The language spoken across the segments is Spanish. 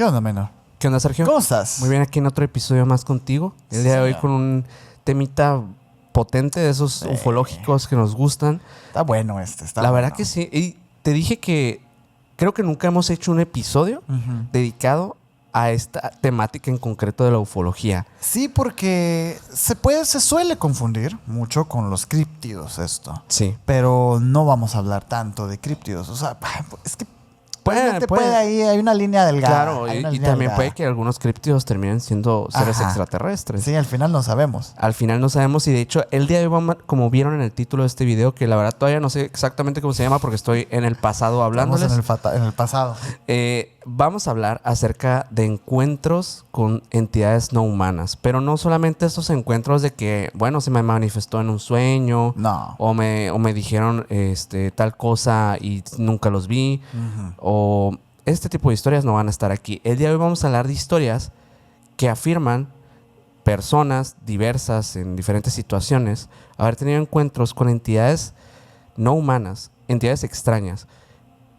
¿Qué onda, menor? ¿Qué onda, Sergio? ¿Cómo estás? Muy bien, aquí en otro episodio más contigo. El día de hoy con un temita potente de esos ufológicos que nos gustan. Está bueno está La bueno. verdad que sí. Y te dije que creo que nunca hemos hecho un episodio dedicado a esta temática en concreto de la ufología. Sí, porque se suele confundir mucho con los críptidos esto. Sí. Pero no vamos a hablar tanto de críptidos. O sea, es que Puede. puede ahí, hay una línea delgada. Claro, y también puede que algunos críptidos terminen siendo seres extraterrestres. Sí, al final no sabemos. Al final no sabemos, y de hecho el día de hoy, como vieron en el título de este video, que la verdad todavía no sé exactamente cómo se llama porque estoy en el pasado hablándoles. Estamos en el pasado. Vamos a hablar acerca de encuentros con entidades no humanas, pero no solamente estos encuentros de que, bueno, se me manifestó en un sueño, No. o me dijeron tal cosa y nunca los vi, o este tipo de historias no van a estar aquí. El día de hoy vamos a hablar de historias que afirman personas diversas en diferentes situaciones haber tenido encuentros con entidades no humanas, entidades extrañas.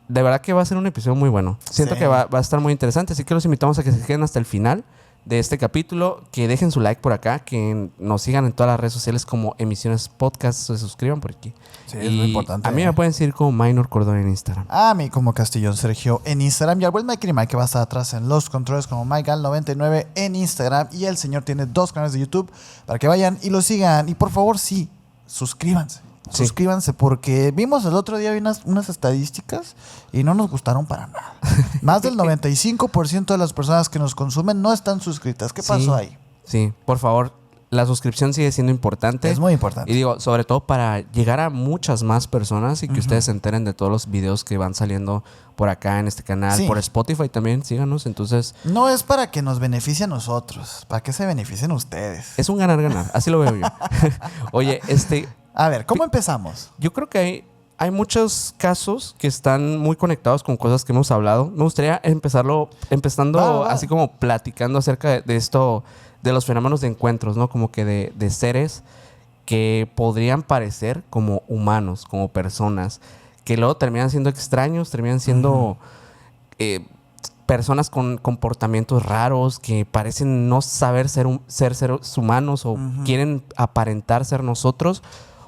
De verdad que va a ser un episodio muy bueno. Siento que va a estar muy interesante, así que los invitamos a que se queden hasta el final de este capítulo, que dejen su like por acá, que nos sigan en todas las redes sociales como Emisiones Podcast, se suscriban por aquí. Sí, es muy importante. A mí me pueden seguir como Minor Cordón en Instagram. A mí como Castillón Sergio en Instagram. Y al buen Mike y Mike, que va a estar atrás en los controles como MikeAl99 en Instagram. Y el señor tiene 2 canales de YouTube para que vayan y lo sigan. Y por favor, sí, suscríbanse. Sí. Suscríbanse porque vimos el otro día unas estadísticas y no nos gustaron para nada. Más del 95% de las personas que nos consumen no están suscritas. ¿Qué pasó ahí? Sí, por favor, la suscripción sigue siendo importante. Es muy importante. Y digo, sobre todo para llegar a muchas más personas y que ustedes se enteren de todos los videos que van saliendo por acá en este canal, por Spotify también, síganos. Entonces, no es para que nos beneficie a nosotros, para que se beneficien ustedes. es un ganar-ganar, así lo veo yo. Oye, a ver, ¿cómo empezamos? Yo creo que hay muchos casos que están muy conectados con cosas que hemos hablado. Me gustaría empezando así como platicando acerca de esto, de los fenómenos de encuentros, ¿no? Como que de seres que podrían parecer como humanos, como personas, que luego terminan siendo extraños, terminan siendo personas con comportamientos raros, que parecen no saber ser seres humanos o quieren aparentar ser nosotros,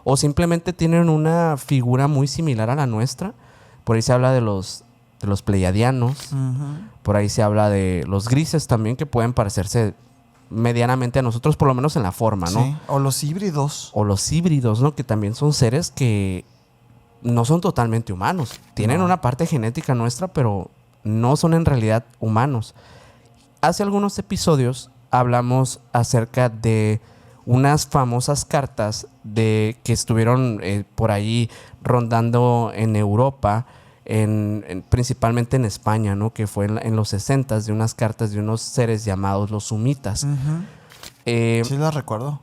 o simplemente tienen una figura muy similar a la nuestra. Por ahí se habla de los pleiadianos. Por ahí se habla de los grises también, que pueden parecerse medianamente a nosotros, por lo menos en la forma, ¿no? Sí. O los híbridos. O los híbridos, ¿no? Que también son seres que no son totalmente humanos. Tienen una parte genética nuestra, pero no son en realidad humanos. Hace algunos episodios hablamos acerca de unas famosas cartas que estuvieron por ahí rondando en Europa, principalmente en España, ¿no? Que fue en los 60s, de unas cartas de unos seres llamados los sumitas. Sí, las recuerdo.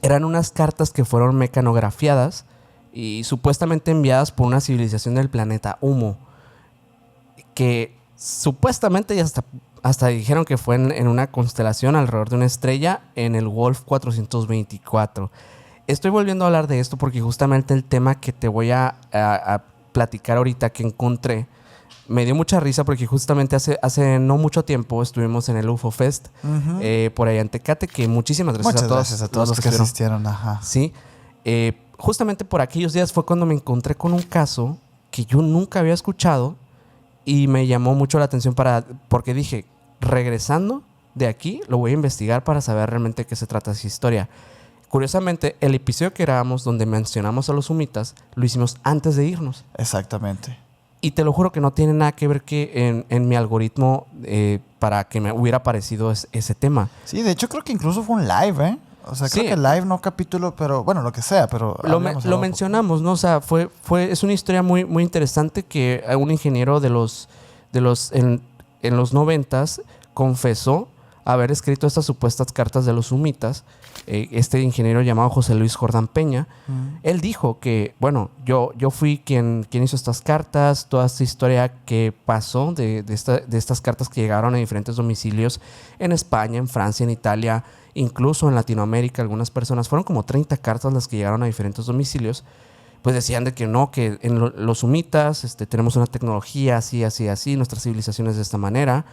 Eran unas cartas que fueron mecanografiadas y supuestamente enviadas por una civilización del planeta Humo, que supuestamente ya hasta dijeron que fue en una constelación alrededor de una estrella en el Wolf 424. Estoy volviendo a hablar de esto porque justamente el tema que te voy a platicar ahorita que encontré me dio mucha risa, porque justamente hace no mucho tiempo estuvimos en el UFO Fest por allá en Tecate, que muchísimas gracias a todos los que asistieron. Ajá. Sí, justamente por aquellos días fue cuando me encontré con un caso que yo nunca había escuchado y me llamó mucho la atención porque dije, regresando de aquí, lo voy a investigar para saber realmente de qué se trata esa historia. Curiosamente, el episodio que grabamos donde mencionamos a los sumitas, lo hicimos antes de irnos. Exactamente. Y te lo juro que no tiene nada que ver que en mi algoritmo para que me hubiera aparecido ese tema. Sí, de hecho creo que incluso fue un live, ¿eh? O sea, creo que live, no capítulo, pero bueno, lo que sea, pero lo mencionamos, ¿no? O sea, es una historia muy, muy interesante que un ingeniero en los 90s confesó haber escrito estas supuestas cartas de los sumitas. Este ingeniero llamado José Luis Jordán Peña, él dijo que, bueno, yo fui quien hizo estas cartas, toda esta historia que pasó de estas cartas que llegaron a diferentes domicilios en España, en Francia, en Italia, incluso en Latinoamérica. Algunas personas, fueron como 30 cartas las que llegaron a diferentes domicilios, pues decían de que no, que en los sumitas tenemos una tecnología así, así, así, nuestra civilización es de esta manera.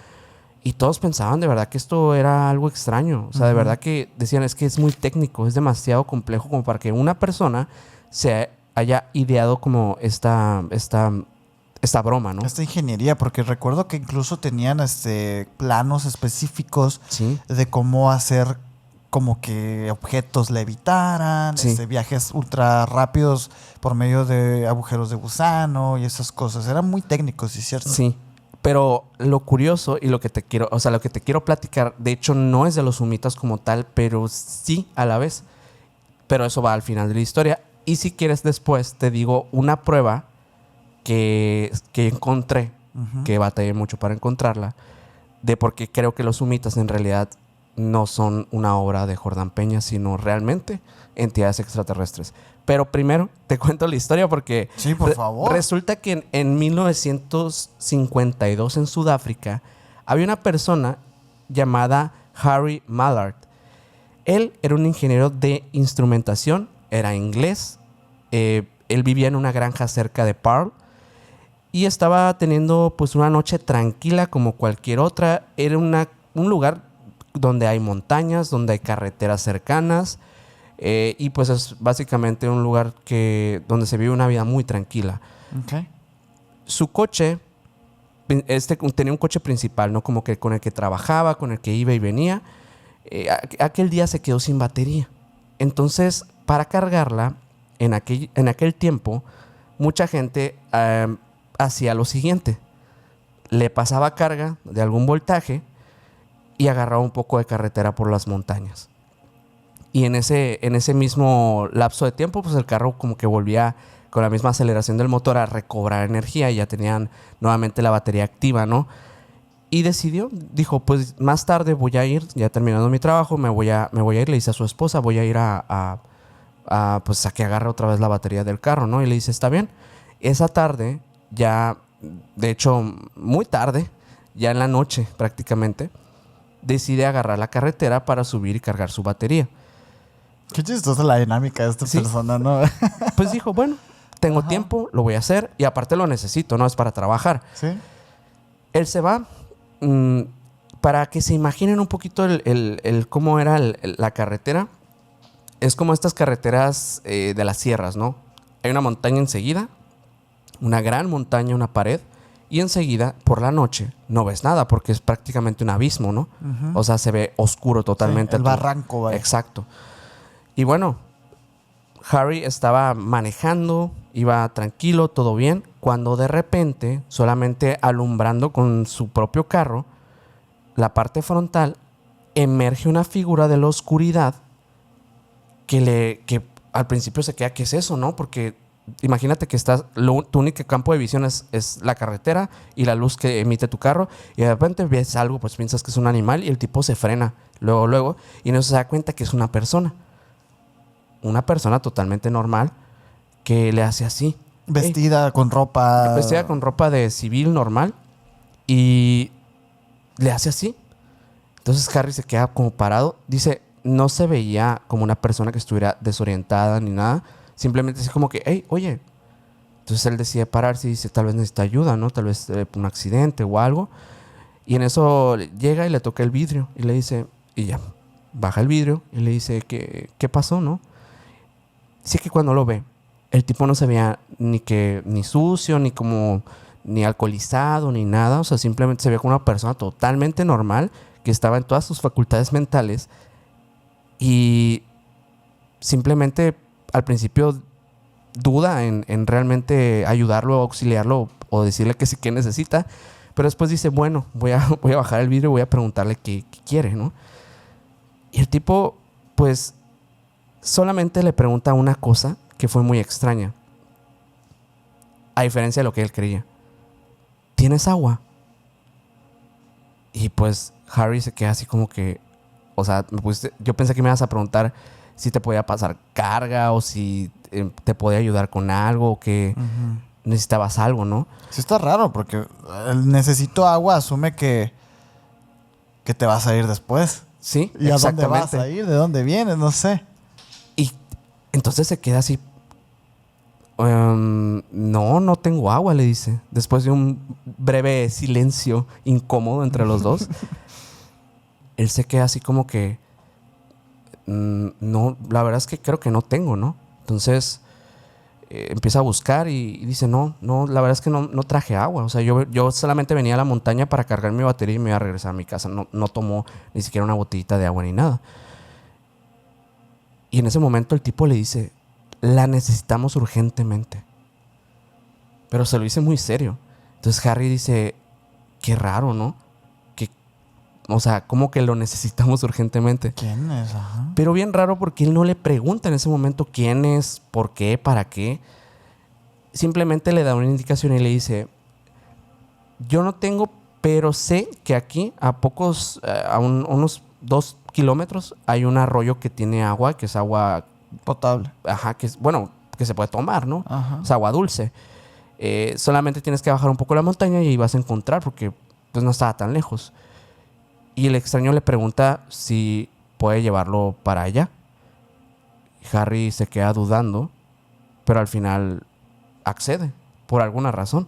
Y todos pensaban de verdad que esto era algo extraño. O sea, de verdad que decían, es que es muy técnico, es demasiado complejo como para que una persona se haya ideado como esta broma, ¿no? Esta ingeniería, porque recuerdo que incluso tenían planos específicos Sí. de cómo hacer como que objetos levitaran, Sí. Viajes ultra rápidos por medio de agujeros de gusano y esas cosas. Eran muy técnicos, ¿sí es cierto? Sí. Pero lo curioso y lo que te quiero platicar, de hecho no es de los humitas como tal, pero sí a la vez. Pero eso va al final de la historia. Y si quieres después te digo una prueba que encontré, que batallé mucho para encontrarla, de por qué creo que los humitas en realidad no son una obra de Jordán Peña, sino realmente entidades extraterrestres. Pero primero te cuento la historia porque Sí, por favor. resulta que en 1952 en Sudáfrica había una persona llamada Harry Mallard. Él era un ingeniero de instrumentación, era inglés, él vivía en una granja cerca de Pearl y estaba teniendo pues una noche tranquila como cualquier otra. Era un lugar donde hay montañas, donde hay carreteras cercanas y pues es básicamente un lugar donde se vive una vida muy tranquila. Ok. Su coche, tenía un coche principal, ¿no? Como que con el que trabajaba, con el que iba y venía. Aquel día se quedó sin batería. Entonces, para cargarla, en aquel tiempo, mucha gente hacía lo siguiente. Le pasaba carga de algún voltaje y agarraba un poco de carretera por las montañas. Y en ese mismo lapso de tiempo, pues el carro como que volvía con la misma aceleración del motor a recobrar energía y ya tenían nuevamente la batería activa, ¿no? Y dijo, pues más tarde voy a ir, ya terminando mi trabajo, me voy a ir, le dice a su esposa, voy a ir pues a que agarre otra vez la batería del carro, ¿no? Y le dice, está bien. Esa tarde, ya, de hecho, muy tarde, ya en la noche prácticamente, decide agarrar la carretera para subir y cargar su batería. Qué chistosa la dinámica de esta persona, ¿no? Pues dijo, bueno, tengo tiempo, lo voy a hacer y aparte lo necesito, ¿no? Es para trabajar. Sí. Él se va. Para que se imaginen un poquito el cómo era la carretera. Es como estas carreteras de las sierras, ¿no? Hay una montaña enseguida, una gran montaña, una pared, y enseguida, por la noche, no ves nada porque es prácticamente un abismo, ¿no? O sea, se ve oscuro totalmente. Sí, el barranco, vaya. Exacto. Y bueno, Harry estaba manejando, iba tranquilo, todo bien, cuando de repente, solamente alumbrando con su propio carro, la parte frontal, emerge una figura de la oscuridad que al principio se queda, ¿qué es eso, no? Porque imagínate que tu único campo de visión es la carretera y la luz que emite tu carro, y de repente ves algo, pues piensas que es un animal y el tipo se frena luego, y no se da cuenta que es una persona totalmente normal que le hace así. Vestida con ropa. Vestida con ropa de civil normal y le hace así. Entonces Harry se queda como parado. Dice, no se veía como una persona que estuviera desorientada ni nada. Simplemente así como que, hey, oye. Entonces él decide pararse y dice, tal vez necesita ayuda, ¿no? Tal vez un accidente o algo. Y en eso llega y le toca el vidrio y le dice, y ya, baja el vidrio y le dice, ¿qué pasó, no? Sí, que cuando lo ve, el tipo no se veía ni sucio, ni alcoholizado, ni nada. O sea, simplemente se veía como una persona totalmente normal que estaba en todas sus facultades mentales. Y simplemente al principio duda en realmente ayudarlo, auxiliarlo o decirle que sí que necesita. Pero después dice, bueno, voy a bajar el vidrio y voy a preguntarle qué quiere, ¿no? Y el tipo, pues, solamente le pregunta una cosa que fue muy extraña. A diferencia de lo que él creía. ¿Tienes agua? Y pues Harry se queda así como que... O sea, yo pensé que me ibas a preguntar si te podía pasar carga o si te podía ayudar con algo o que necesitabas algo, ¿no? Sí está raro porque el necesito agua asume que te vas a ir después. Sí, ¿Y a exactamente. dónde vas a ir? ¿De dónde vienes? No sé. Y entonces se queda así. No tengo agua, le dice. Después de un breve silencio incómodo entre los dos, él se queda así como que, no, la verdad es que creo que no tengo, ¿no? Entonces empieza a buscar y dice, no, la verdad es que no traje agua. O sea, yo solamente venía a la montaña para cargar mi batería y me iba a regresar a mi casa. No tomó ni siquiera una botellita de agua ni nada. Y en ese momento el tipo le dice, la necesitamos urgentemente. Pero se lo dice muy serio. Entonces Harry dice, qué raro, ¿no? O sea, ¿cómo que lo necesitamos urgentemente? ¿Quién es? Ajá. Pero bien raro porque él no le pregunta en ese momento quién es, por qué, para qué. Simplemente le da una indicación y le dice, yo no tengo, pero sé que aquí a unos 2 kilómetros hay un arroyo que tiene agua, que es agua Potable. ajá, que es, bueno, que se puede tomar, ¿no? Ajá. Es agua dulce. Solamente tienes que bajar un poco la montaña y ahí vas a encontrar porque pues no estaba tan lejos. Y el extraño le pregunta si puede llevarlo para allá. Harry se queda dudando, pero al final accede, por alguna razón.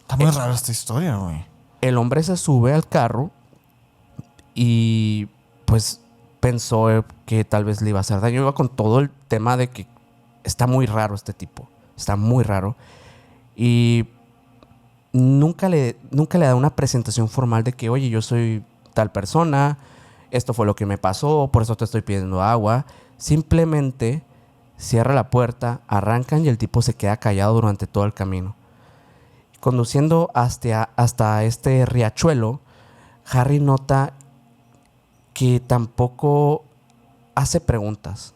Está muy rara esta historia, güey. El hombre se sube al carro y pues pensó que tal vez le iba a hacer daño. Iba con todo el tema de que está muy raro este tipo. Está muy raro. Y nunca le da una presentación formal de que, oye, yo soy tal persona, esto fue lo que me pasó, por eso te estoy pidiendo agua. Simplemente cierra la puerta, arrancan y el tipo se queda callado durante todo el camino. Conduciendo hasta este riachuelo, Harry nota que tampoco hace preguntas.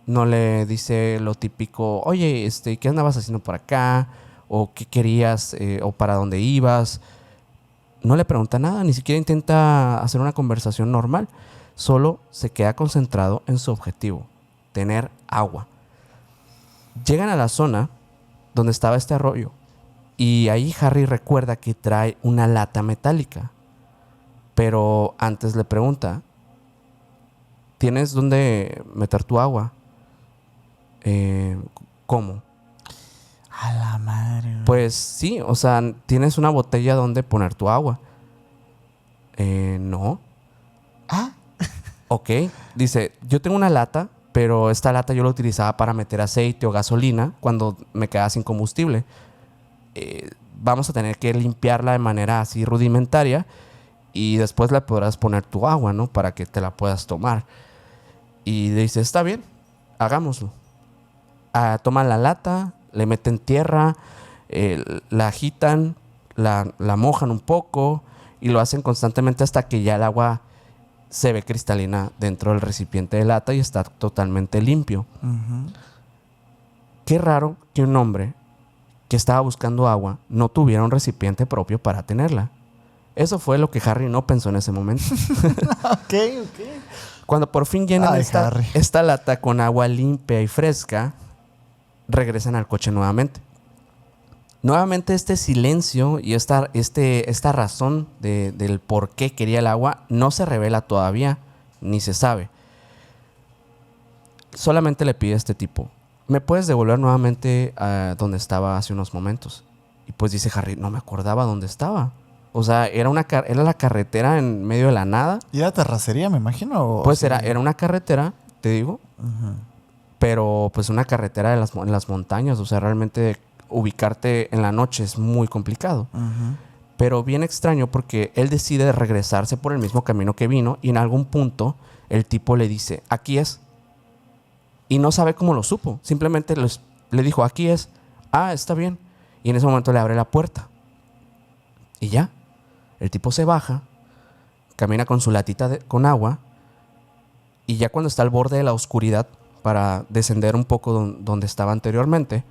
No le dice lo típico, oye, ¿qué andabas haciendo por acá? ¿O qué querías? ¿O para dónde ibas? No le pregunta nada, ni siquiera intenta hacer una conversación normal. Solo se queda concentrado en su objetivo, tener agua. Llegan a la zona donde estaba este arroyo y ahí Harry recuerda que trae una lata metálica. Pero antes le pregunta, ¿tienes dónde meter tu agua? ¿Cómo? A la madre, güey. Pues sí, o sea, ¿tienes una botella donde poner tu agua? No. Ah, Ok. Dice, yo tengo una lata, pero esta lata yo la utilizaba para meter aceite o gasolina cuando me quedaba sin combustible. Vamos a tener que limpiarla de manera así rudimentaria y después le podrás poner tu agua, ¿no? Para que te la puedas tomar. Y dice, está bien, hagámoslo. Toman la lata, le meten tierra, la agitan, la mojan un poco y lo hacen constantemente hasta que ya el agua se ve cristalina dentro del recipiente de lata y está totalmente limpio. uh-huh. Qué raro que un hombre que estaba buscando agua no tuviera un recipiente propio para tenerla. Eso fue lo que Harry no pensó en ese momento. Ok. Cuando por fin llenan Ay, Harry. esta lata con agua limpia y fresca, regresan al coche nuevamente. Nuevamente este silencio y esta razón del por qué quería el agua no se revela todavía, ni se sabe. Solamente le pide a este tipo, ¿me puedes devolver nuevamente a donde estaba hace unos momentos? Y pues dice Harry, no me acordaba dónde estaba. O sea, era la carretera en medio de la nada. ¿Y era terracería, me imagino? Pues era una carretera, te digo, Uh-huh. pero pues una carretera en las montañas. O sea, realmente ubicarte en la noche es muy complicado. Uh-huh. Pero bien extraño porque él decide regresarse por el mismo camino que vino y en algún punto el tipo le dice, aquí es. Y no sabe cómo lo supo. Simplemente le dijo, aquí es. Ah, está bien. Y en ese momento le abre la puerta. Y ya. El tipo se baja, camina con su latita con agua y ya cuando está al borde de la oscuridad para descender un poco donde estaba anteriormente,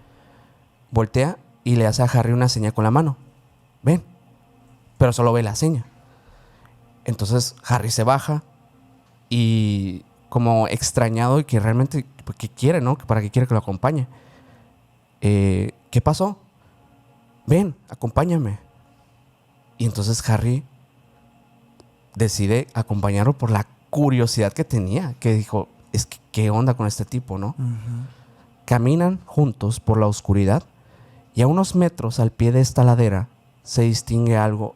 voltea y le hace a Harry una seña con la mano. Ven. Pero solo ve la seña. Entonces Harry se baja y como extrañado y que realmente, ¿qué quiere, no? ¿Para qué quiere que lo acompañe? ¿Qué pasó? Ven, acompáñame. Y entonces Harry decide acompañarlo por la curiosidad que tenía. Que dijo, es que, ¿qué onda con este tipo, no? Uh-huh. Caminan juntos por la oscuridad y a unos metros al pie de esta ladera se distingue algo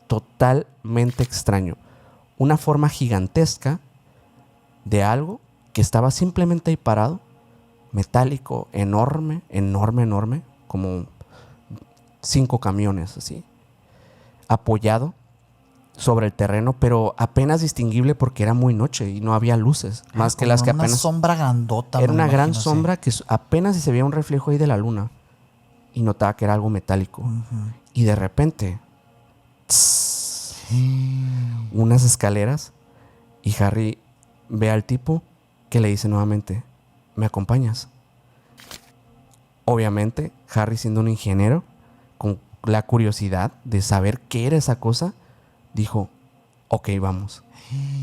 totalmente extraño. Una forma gigantesca de algo que estaba simplemente ahí parado, metálico, enorme, enorme, enorme, como 5 camiones así, apoyado sobre el terreno, pero apenas distinguible porque era muy noche y no había luces, más que las que Una apenas... sombra grandota. Era me una gran imagino, sí. sombra que apenas si se veía un reflejo ahí de la luna y notaba que era algo metálico. Y de repente, unas escaleras y Harry ve al tipo que le dice nuevamente, ¿me acompañas? Obviamente, Harry, siendo un ingeniero, con la curiosidad de saber qué era esa cosa, dijo, ok, vamos.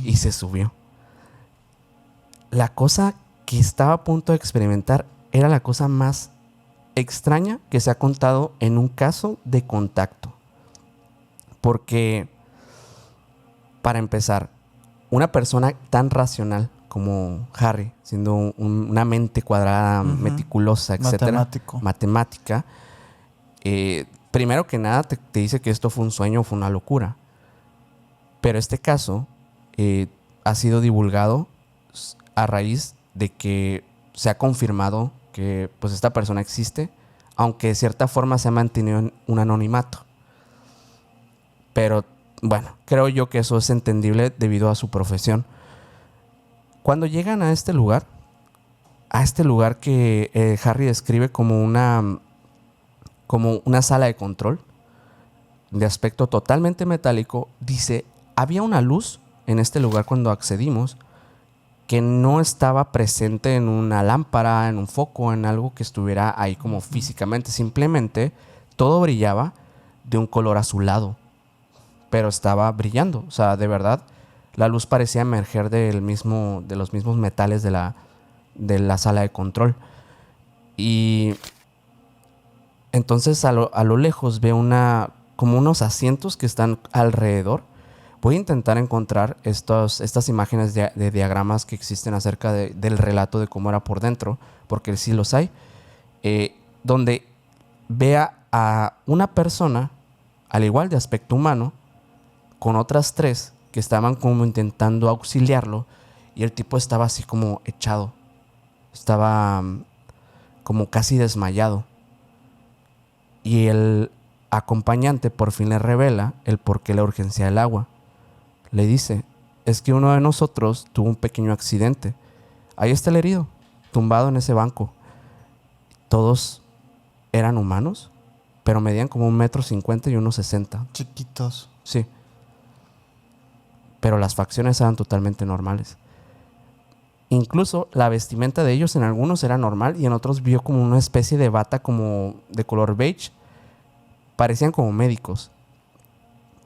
Y se subió. La cosa que estaba a punto de experimentar era la cosa más extraña que se ha contado en un caso de contacto. Porque, para empezar, una persona tan racional como Harry, siendo una mente cuadrada, meticulosa, etcétera, matemática, primero que nada te dice que esto fue un sueño o fue una locura. Pero este caso ha sido divulgado a raíz de que se ha confirmado que pues esta persona existe, aunque de cierta forma se ha mantenido en un anonimato. Pero bueno, creo yo que eso es entendible debido a su profesión. Cuando llegan a este lugar que Harry describe como una sala de control de aspecto totalmente metálico, dice, había una luz en este lugar cuando accedimos que no estaba presente en una lámpara, en un foco, en algo que estuviera ahí como físicamente. Simplemente todo brillaba de un color azulado, pero estaba brillando. O sea, de verdad, la luz parecía emerger de los mismos metales de la sala de control. Y entonces a lo lejos ve como unos asientos que están alrededor. Voy a intentar encontrar estas imágenes de diagramas que existen acerca del relato de cómo era por dentro, porque sí los hay, donde vea a una persona, al igual de aspecto humano, con otras 3 que estaban como intentando auxiliarlo, y el tipo estaba así como echado, estaba como casi desmayado. Y el acompañante por fin le revela el porqué la urgencia del agua. Le dice, es que uno de nosotros tuvo un pequeño accidente. Ahí está el herido, tumbado en ese banco. Todos eran humanos, pero medían como 1,50 m y 1,60 m. Chiquitos. Sí. Pero las facciones eran totalmente normales. Incluso la vestimenta de ellos en algunos era normal y en otros vio como una especie de bata como de color beige. Parecían como médicos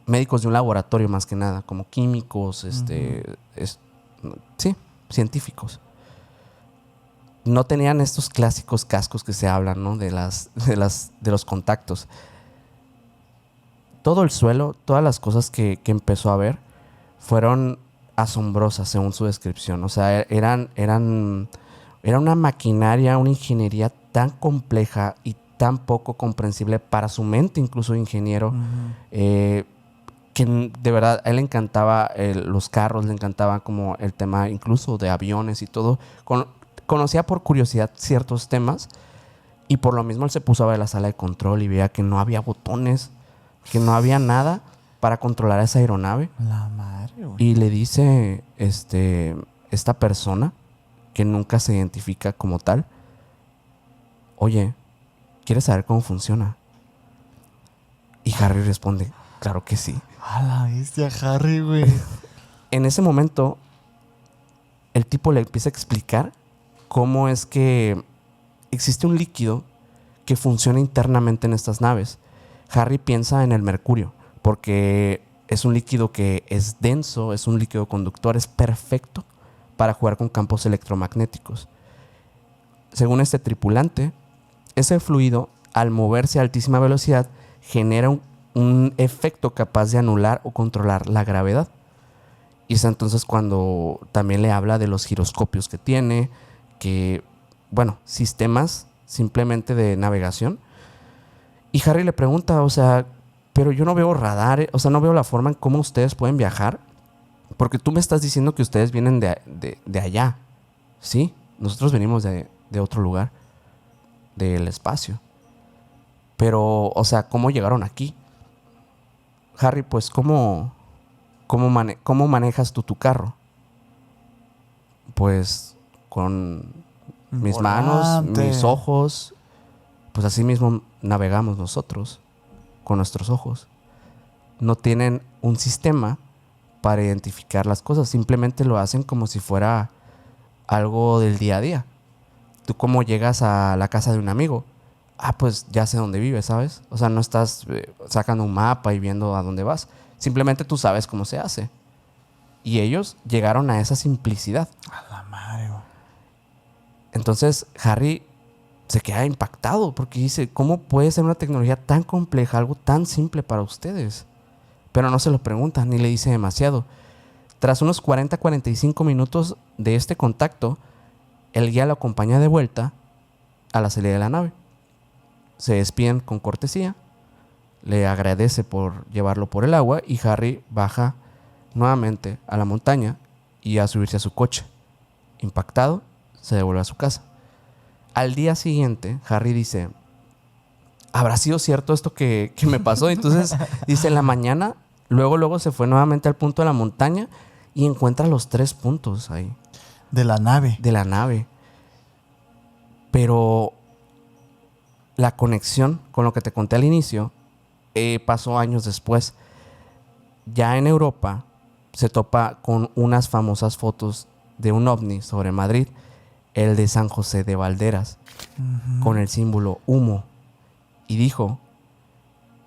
de un laboratorio más que nada, como químicos, sí, científicos. No tenían estos clásicos cascos que se hablan, ¿no? de los contactos. Todo el suelo, todas las cosas que empezó a ver fueron asombrosas según su descripción. O sea, era una maquinaria, una ingeniería tan compleja y tan poco comprensible para su mente, incluso de ingeniero, que de verdad a él le encantaba los carros, le encantaba como el tema incluso de aviones y todo. Conocía por curiosidad ciertos temas y por lo mismo él se puso a ver la sala de control y veía que no había botones, que no había nada para controlar esa aeronave. La madre, güey. Y le dice esta persona, que nunca se identifica como tal, oye, ¿quieres saber cómo funciona? Y Harry responde, claro que sí. A la bestia, Harry, güey. En ese momento, el tipo le empieza a explicar cómo es que existe un líquido que funciona internamente en estas naves. Harry piensa en el mercurio, porque es un líquido que es denso, es un líquido conductor, es perfecto para jugar con campos electromagnéticos. Según este tripulante, ese fluido, al moverse a altísima velocidad, genera un efecto capaz de anular o controlar la gravedad. Y es entonces cuando también le habla de los giroscopios que tiene, que sistemas simplemente de navegación. Y Harry le pregunta, o sea, pero yo no veo radar, o sea, no veo la forma en cómo ustedes pueden viajar, porque tú me estás diciendo que ustedes vienen de allá. Sí, nosotros venimos de otro lugar, del espacio. Pero, o sea, ¿cómo llegaron aquí? Harry, pues, ¿cómo manejas tú tu carro? Pues, con mis manos, mis ojos. Pues así mismo navegamos nosotros, con nuestros ojos. No tienen un sistema para identificar las cosas. Simplemente lo hacen como si fuera algo del día a día. Tú cómo llegas a la casa de un amigo. Pues ya sé dónde vive, ¿sabes? O sea, no estás sacando un mapa y viendo a dónde vas. Simplemente tú sabes cómo se hace. Y ellos llegaron a esa simplicidad. A la madre, güey. Entonces, Harry se queda impactado porque dice, ¿cómo puede ser una tecnología tan compleja, algo tan simple para ustedes? Pero no se lo pregunta ni le dice demasiado. Tras unos 40-45 minutos de este contacto, el guía lo acompaña de vuelta a la salida de la nave. Se despiden con cortesía, le agradece por llevarlo por el agua y Harry baja nuevamente a la montaña y a subirse a su coche. Impactado, se devuelve a su casa. Al día siguiente, Harry dice, ¿habrá sido cierto esto que me pasó? Entonces, dice, en la mañana, luego se fue nuevamente al punto de la montaña y encuentra los 3 puntos ahí. De la nave. De la nave. Pero la conexión con lo que te conté al inicio pasó años después. Ya en Europa se topa con unas famosas fotos de un ovni sobre Madrid, el de San José de Valderas, con el símbolo humo. Y dijo,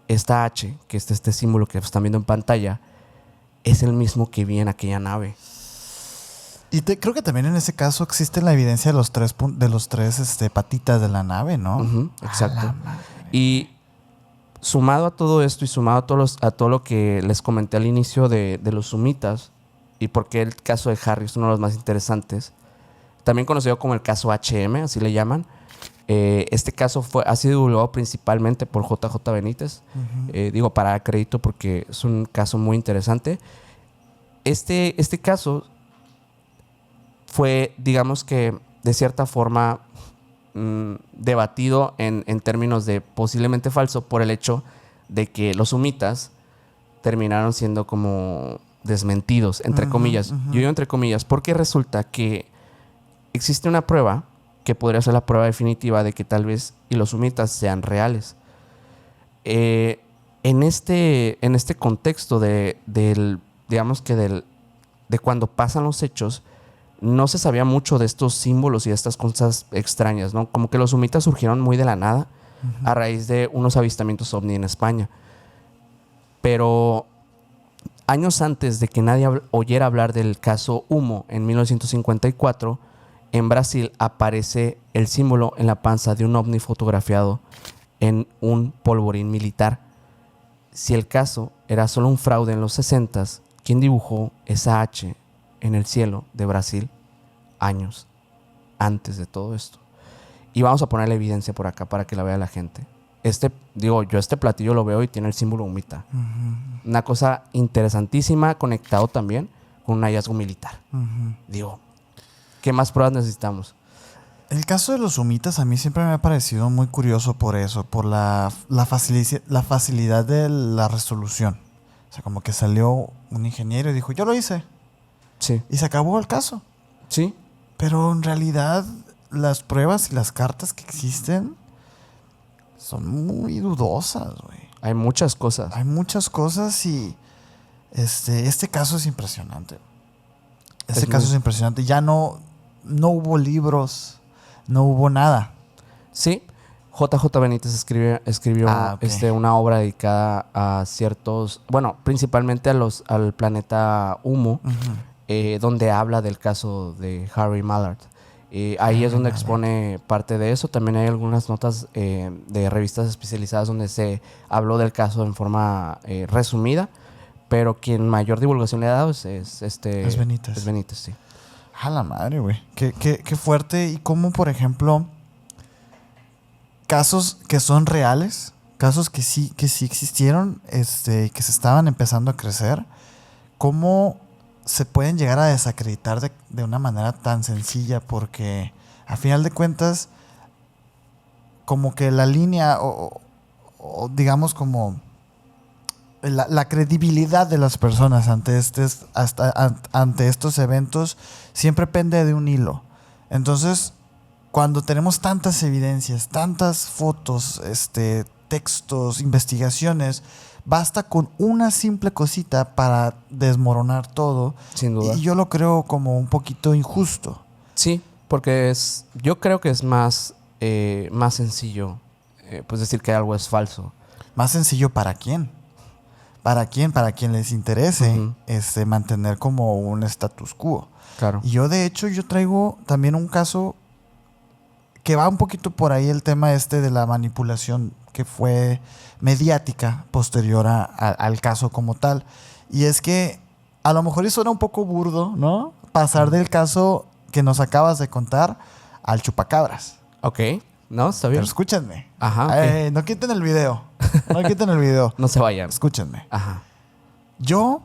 esta H, que es este símbolo que están viendo en pantalla, es el mismo que vi en aquella nave. Y creo que también en ese caso existe la evidencia de los tres patitas de la nave, ¿no? Exacto. Y sumado a todo esto y sumado a todo lo que les comenté al inicio de los sumitas, y porque el caso de Harry es uno de los más interesantes, también conocido como el caso HM, así le llaman. Este caso ha sido divulgado principalmente por JJ Benítez. Digo, para crédito porque es un caso muy interesante. Este caso fue, digamos que, de cierta forma debatido en términos de posiblemente falso por el hecho de que los sumitas terminaron siendo como desmentidos, entre comillas. Yo digo entre comillas porque resulta que existe una prueba que podría ser la prueba definitiva de que tal vez y los sumitas sean reales. En este contexto de cuando pasan los hechos, no se sabía mucho de estos símbolos y de estas cosas extrañas, ¿no? Como que los sumitas surgieron muy de la nada a raíz de unos avistamientos ovni en España. Pero años antes de que nadie oyera hablar del caso Humo, en 1954, en Brasil aparece el símbolo en la panza de un ovni fotografiado en un polvorín militar. Si el caso era solo un fraude en los 60s, ¿quién dibujó esa H en el cielo de Brasil años antes de todo esto? Y vamos a poner la evidencia por acá para que la vea la gente. Yo este platillo lo veo y tiene el símbolo humita. Una cosa interesantísima, conectado también con un hallazgo militar. Digo, ¿qué más pruebas necesitamos? El caso de los sumitas a mí siempre me ha parecido muy curioso por eso, por la facilidad de la resolución. O sea, como que salió un ingeniero y dijo, yo lo hice. Sí. Y se acabó el caso. Sí. Pero en realidad las pruebas y las cartas que existen son muy dudosas, güey. Hay muchas cosas. Hay muchas cosas y este caso es impresionante. Caso es impresionante. Ya no hubo libros, no hubo nada. Sí. JJ Benítez escribió una obra dedicada a ciertos, bueno, principalmente al planeta Humo, donde habla del caso de Harry Mallard. Ahí es donde expone parte de eso. También hay algunas notas de revistas especializadas donde se habló del caso en forma resumida, pero quien mayor divulgación le ha dado es Benítez. Es Benítez, sí. A la madre, güey. Qué fuerte. Y cómo, por ejemplo, casos que son reales, casos que sí existieron, que se estaban empezando a crecer, cómo se pueden llegar a desacreditar de una manera tan sencilla, porque a final de cuentas, como que la línea, o digamos como la credibilidad de las personas ante ante estos eventos siempre pende de un hilo. Entonces, cuando tenemos tantas evidencias, tantas fotos, textos, investigaciones, basta con una simple cosita para desmoronar todo. Sin duda. Y yo lo creo como un poquito injusto. Sí, porque yo creo que es más sencillo pues decir que algo es falso. Más sencillo para quién. ¿Para quién? Para quien les interese Uh-huh. Mantener como un status quo. Claro. Y yo, de hecho, yo traigo también un caso que va un poquito por ahí, el tema de la manipulación que fue mediática posterior al caso como tal. Y es que a lo mejor eso era un poco burdo, ¿no? Pasar del caso que nos acabas de contar al chupacabras. Ok. No, está bien. Pero escúchenme. Ajá. Okay. No quiten el video. No quiten el video. No se vayan. Escúchenme. Ajá. Yo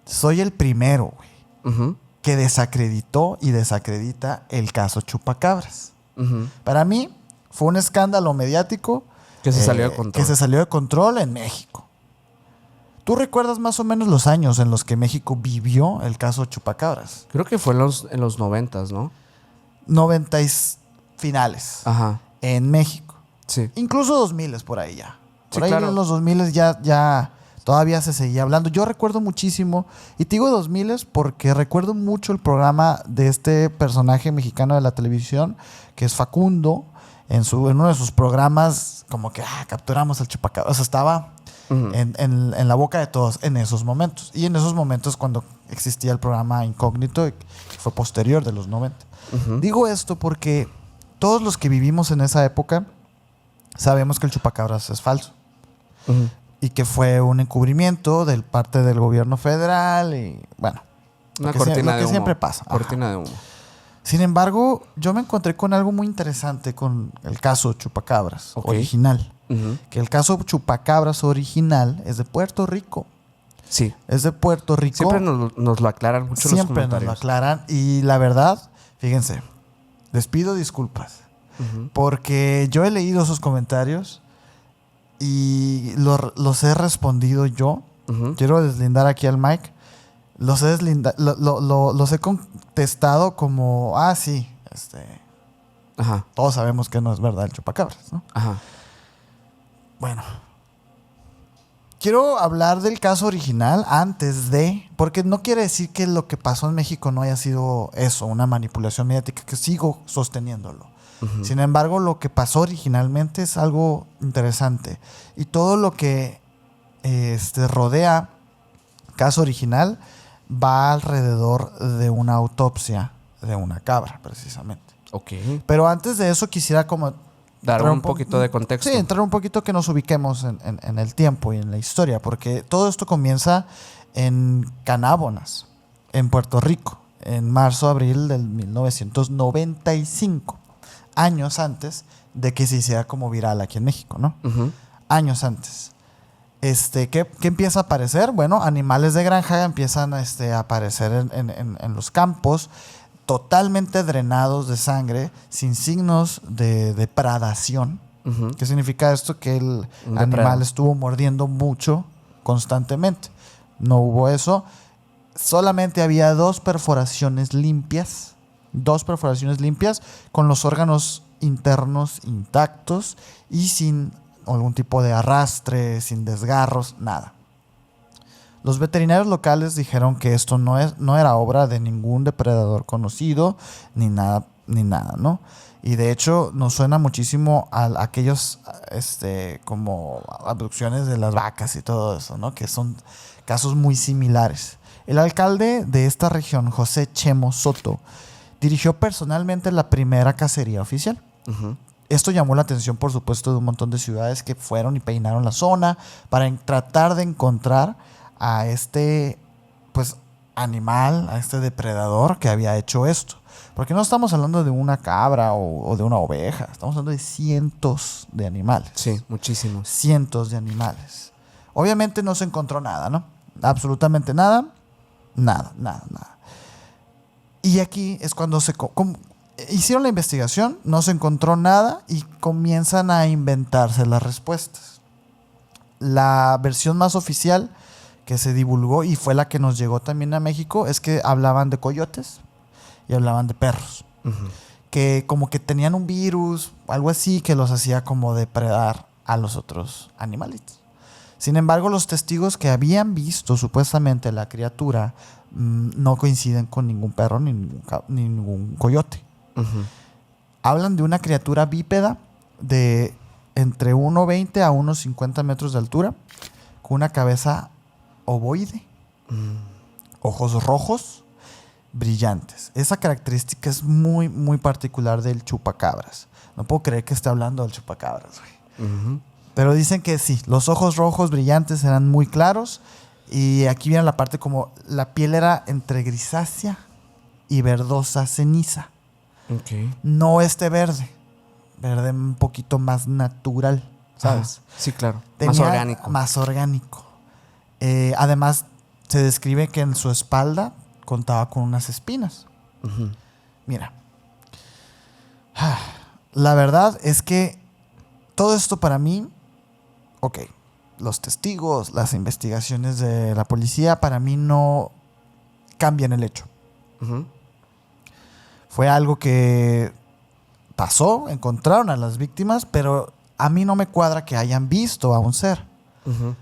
soy el primero, güey, Uh-huh. que desacreditó y desacredita el caso Chupacabras. Uh-huh. Para mí fue un escándalo mediático Que se salió de control. que se salió de control en México. ¿Tú recuerdas más o menos los años en los que México vivió el caso Chupacabras? Creo que fue en los 90s, ¿no? 90 finales Ajá. en México. Sí. Incluso 2000 por ahí ya. Por Sí, ahí claro. en los 2000 ya todavía se seguía hablando. Yo recuerdo muchísimo, y te digo 2000 porque recuerdo mucho el programa de este personaje mexicano de la televisión, que es Facundo, en uno de sus programas, como que capturamos al chupacabras. O sea, estaba Uh-huh. en la boca de todos en esos momentos. Y en esos momentos cuando existía el programa Incógnito, que fue posterior de los 90. Uh-huh. Digo esto porque todos los que vivimos en esa época sabemos que el chupacabras es falso. Uh-huh. Y que fue un encubrimiento de parte del gobierno federal y bueno, Una lo cortina que de humo. siempre pasa. Cortina de humo. Sin embargo, yo me encontré con algo muy interesante con el caso Chupacabras Ok. original. Uh-huh. Que el caso Chupacabras original es de Puerto Rico. Sí. Es de Puerto Rico. Siempre nos lo aclaran mucho en los Siempre nos comentarios. lo aclaran. Y la verdad, fíjense, les pido disculpas. Uh-huh. Porque yo he leído esos comentarios y los he respondido yo. Uh-huh. Quiero deslindar aquí al Mike. Los he contestado como, sí, Ajá. todos sabemos que no es verdad el chupacabras, ¿no? Ajá. Bueno. Quiero hablar del caso original porque no quiere decir que lo que pasó en México no haya sido eso, una manipulación mediática, que sigo sosteniéndolo. Uh-huh. Sin embargo, lo que pasó originalmente es algo interesante. Y todo lo que rodea caso original va alrededor de una autopsia de una cabra, precisamente. Ok. Pero antes de eso quisiera como Dar entrar un poquito de contexto. Sí, entrar un poquito que nos ubiquemos en el tiempo y en la historia, porque todo esto comienza en Canábonas, en Puerto Rico, en marzo-abril del 1995, años antes de que se hiciera como viral aquí en México, ¿no? Uh-huh. Años antes. ¿Qué empieza a aparecer? Bueno, animales de granja empiezan a aparecer en los campos, totalmente drenados de sangre, sin signos de depredación. Uh-huh. ¿Qué significa esto? Que el Un animal depredador. estuvo mordiendo mucho constantemente. No hubo eso. Solamente había dos perforaciones limpias con los órganos internos intactos y sin algún tipo de arrastre, sin desgarros, nada. Los veterinarios locales dijeron que esto no era obra de ningún depredador conocido, ni nada, ¿no? Y de hecho nos suena muchísimo a aquellos como abducciones de las vacas y todo eso, ¿no? Que son casos muy similares. El alcalde de esta región, José Chemo Soto, dirigió personalmente la primera cacería oficial. Uh-huh. Esto llamó la atención, por supuesto, de un montón de ciudades que fueron y peinaron la zona para tratar de encontrar a animal, a este depredador que había hecho esto. Porque no estamos hablando de una cabra o de una oveja, estamos hablando de cientos de animales. Sí, muchísimos. Cientos de animales. Obviamente no se encontró nada, ¿no? Absolutamente nada. Nada. Y aquí es cuando hicieron la investigación, no se encontró nada y comienzan a inventarse las respuestas. La versión más oficial que se divulgó y fue la que nos llegó también a México es que hablaban de coyotes y hablaban de perros. Ujú. Que como que tenían un virus, algo así, que los hacía como depredar a los otros animalitos. Sin embargo, los testigos que habían visto supuestamente la criatura no coinciden con ningún perro ni ningún coyote. Ujú. Hablan de una criatura bípeda de entre 1,20 a 1,50 metros de altura, con una cabeza ovoide, ojos rojos, brillantes. Esa característica es muy, muy particular del chupacabras. No puedo creer que esté hablando del chupacabras, güey. Ujú. Pero dicen que sí, los ojos rojos brillantes eran muy claros. Y aquí viene la parte como la piel era entre grisácea y verdosa ceniza. Ok. No verde un poquito más natural, ¿sabes? Ajá. Sí, claro. Más Tenía orgánico. Más orgánico. Además, se describe que en su espalda contaba con unas espinas. Ujú. Mira, la verdad es que todo esto para mí, ok, los testigos, las investigaciones de la policía, para mí no cambian el hecho. Ujú. Fue algo que pasó, encontraron a las víctimas, pero a mí no me cuadra que hayan visto a un ser. Ujú.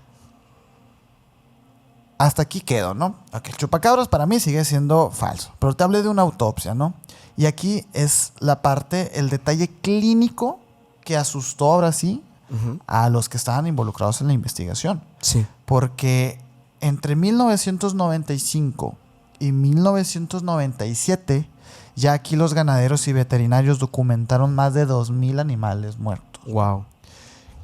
Hasta aquí quedo, ¿no? Ok, el chupacabras para mí sigue siendo falso, pero te hablé de una autopsia, ¿no? Y aquí es la parte, el detalle clínico que asustó ahora sí Ujú. a los que estaban involucrados en la investigación. Sí. Porque entre 1995 y 1997, ya aquí los ganaderos y veterinarios documentaron más de 2,000 animales muertos. Wow.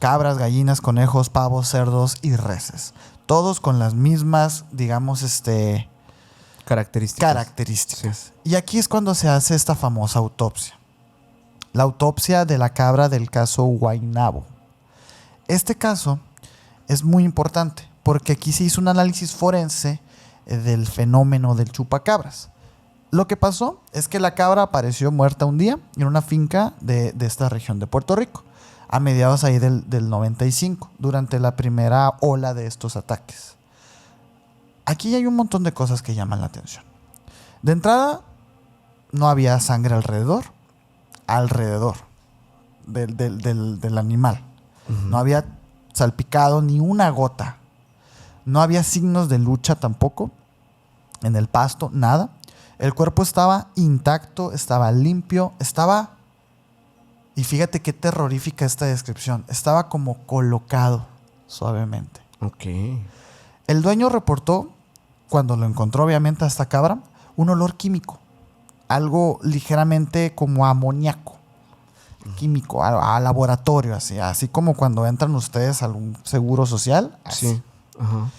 Cabras, gallinas, conejos, pavos, cerdos y reses. Todos con las mismas, digamos, características. Y aquí es cuando se hace esta famosa autopsia. La autopsia de la cabra del caso Guaynabo. Este caso es muy importante porque aquí se hizo un análisis forense del fenómeno del chupacabras. Lo que pasó es que la cabra apareció muerta un día en una finca de esta región de Puerto Rico, a mediados ahí del 95, durante la primera ola de estos ataques. Aquí hay un montón de cosas que llaman la atención. De entrada, no había sangre alrededor del animal. Ujú. No había salpicado ni una gota. No había signos de lucha tampoco en el pasto, nada. El cuerpo estaba intacto, estaba limpio, estaba... Y fíjate qué terrorífica esta descripción. Estaba como colocado suavemente. Ok. El dueño reportó, cuando lo encontró obviamente a esta cabra, un olor químico. Algo ligeramente como amoníaco. Químico, a laboratorio, así como cuando entran ustedes a algún seguro social. Así. Sí. Ajá.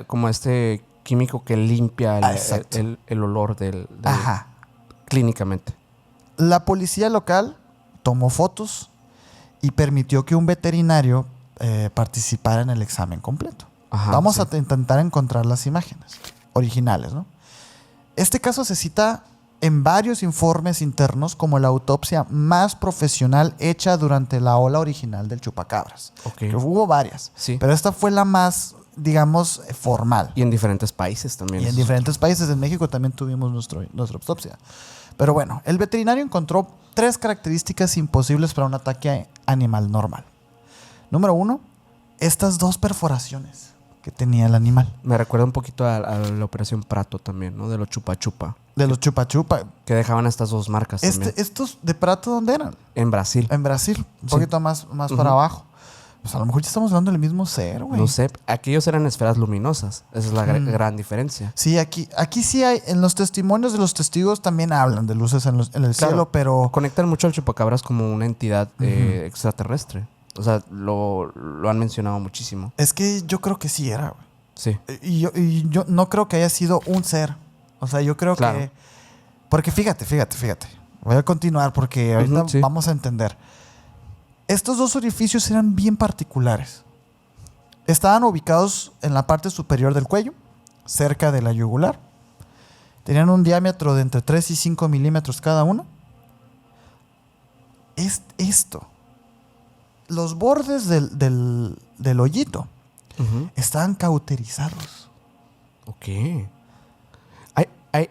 Como este químico que limpia Exacto. el olor del Ajá. clínicamente. La policía local tomó fotos y permitió que un veterinario participara en el examen completo. Ajá, Vamos sí. a intentar encontrar las imágenes originales, ¿no? Este caso se cita en varios informes internos como la autopsia más profesional hecha durante la ola original del chupacabras. Ok. Que hubo varias, Sí. pero esta fue la más, digamos, formal. Y en diferentes países también. Y en diferentes países. En México también tuvimos nuestra autopsia. Pero bueno, el veterinario encontró 3 características imposibles para un ataque animal normal. Número 1, estas 2 perforaciones que tenía el animal. Me recuerda un poquito a la Operación Prato también, ¿no? De los chupa chupa. De los chupa-chupa. Que dejaban estas 2 marcas también. ¿Estos de Prato dónde eran? En Brasil. En Brasil, un Sí. poquito más para abajo. Pues a lo mejor ya estamos hablando del mismo ser, güey. No sé. Aquellos eran esferas luminosas. Esa es la gran diferencia. Sí, aquí sí hay, en los testimonios de los testigos también hablan de luces en el Claro. cielo, pero... Conectan mucho al chupacabras como una entidad extraterrestre. O sea, lo han mencionado muchísimo. Es que yo creo que sí era, güey. Sí. Y yo no creo que haya sido un ser. O sea, yo creo Claro. que... Porque fíjate. Voy a continuar porque ahorita Ujú, sí. vamos a entender. Estos dos orificios eran bien particulares. Estaban ubicados en la parte superior del cuello, cerca de la yugular. Tenían un diámetro de entre 3 y 5 milímetros cada uno. Es esto. Los bordes del hoyito Ujú. estaban cauterizados. Ok.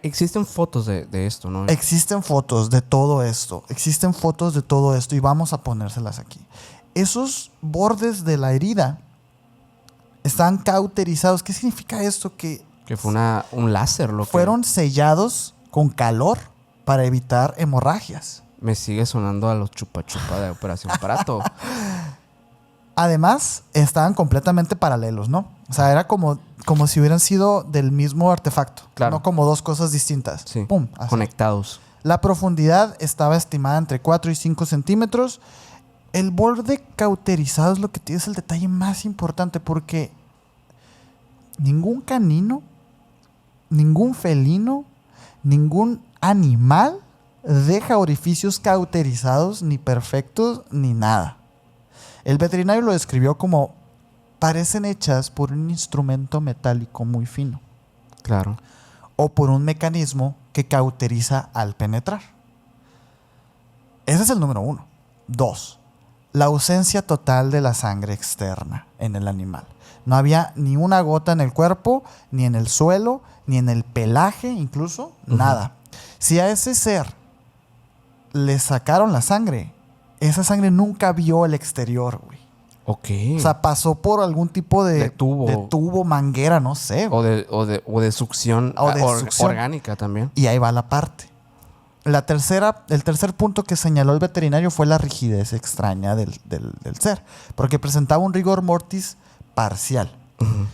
Existen fotos de esto, ¿no? Existen fotos de todo esto. Existen fotos de todo esto y vamos a ponérselas aquí. Esos bordes de la herida estaban cauterizados. ¿Qué significa esto? Que Que fue un láser lo fueron sellados con calor para evitar hemorragias. que me sigue sonando a los chupa chupa de Operación Prato. Además, estaban completamente paralelos, ¿no? O sea, era como si hubieran sido del mismo artefacto. Claro. No como dos cosas distintas. Sí. Pum, así. Conectados. La profundidad estaba estimada entre 4 y 5 centímetros. El borde cauterizado es lo que tiene, es el detalle más importante porque ningún canino, ningún felino, ningún animal deja orificios cauterizados, ni perfectos, ni nada. El veterinario lo describió como parecen hechas por un instrumento metálico muy fino Claro. o por un mecanismo que cauteriza al penetrar. Ese es el número 1. 2. La ausencia total de la sangre externa en el animal. No había ni una gota en el cuerpo, ni en el suelo, ni en el pelaje, incluso, nada. Si a ese ser le sacaron la sangre, esa sangre nunca vio el exterior, güey. Ok. O sea, pasó por algún tipo De tubo. de tubo, manguera, no sé. güey. O de succión, O de succión. orgánica también. Y ahí va la parte. El tercer punto que señaló el veterinario fue la rigidez extraña del ser, porque presentaba un rigor mortis parcial. Ujú.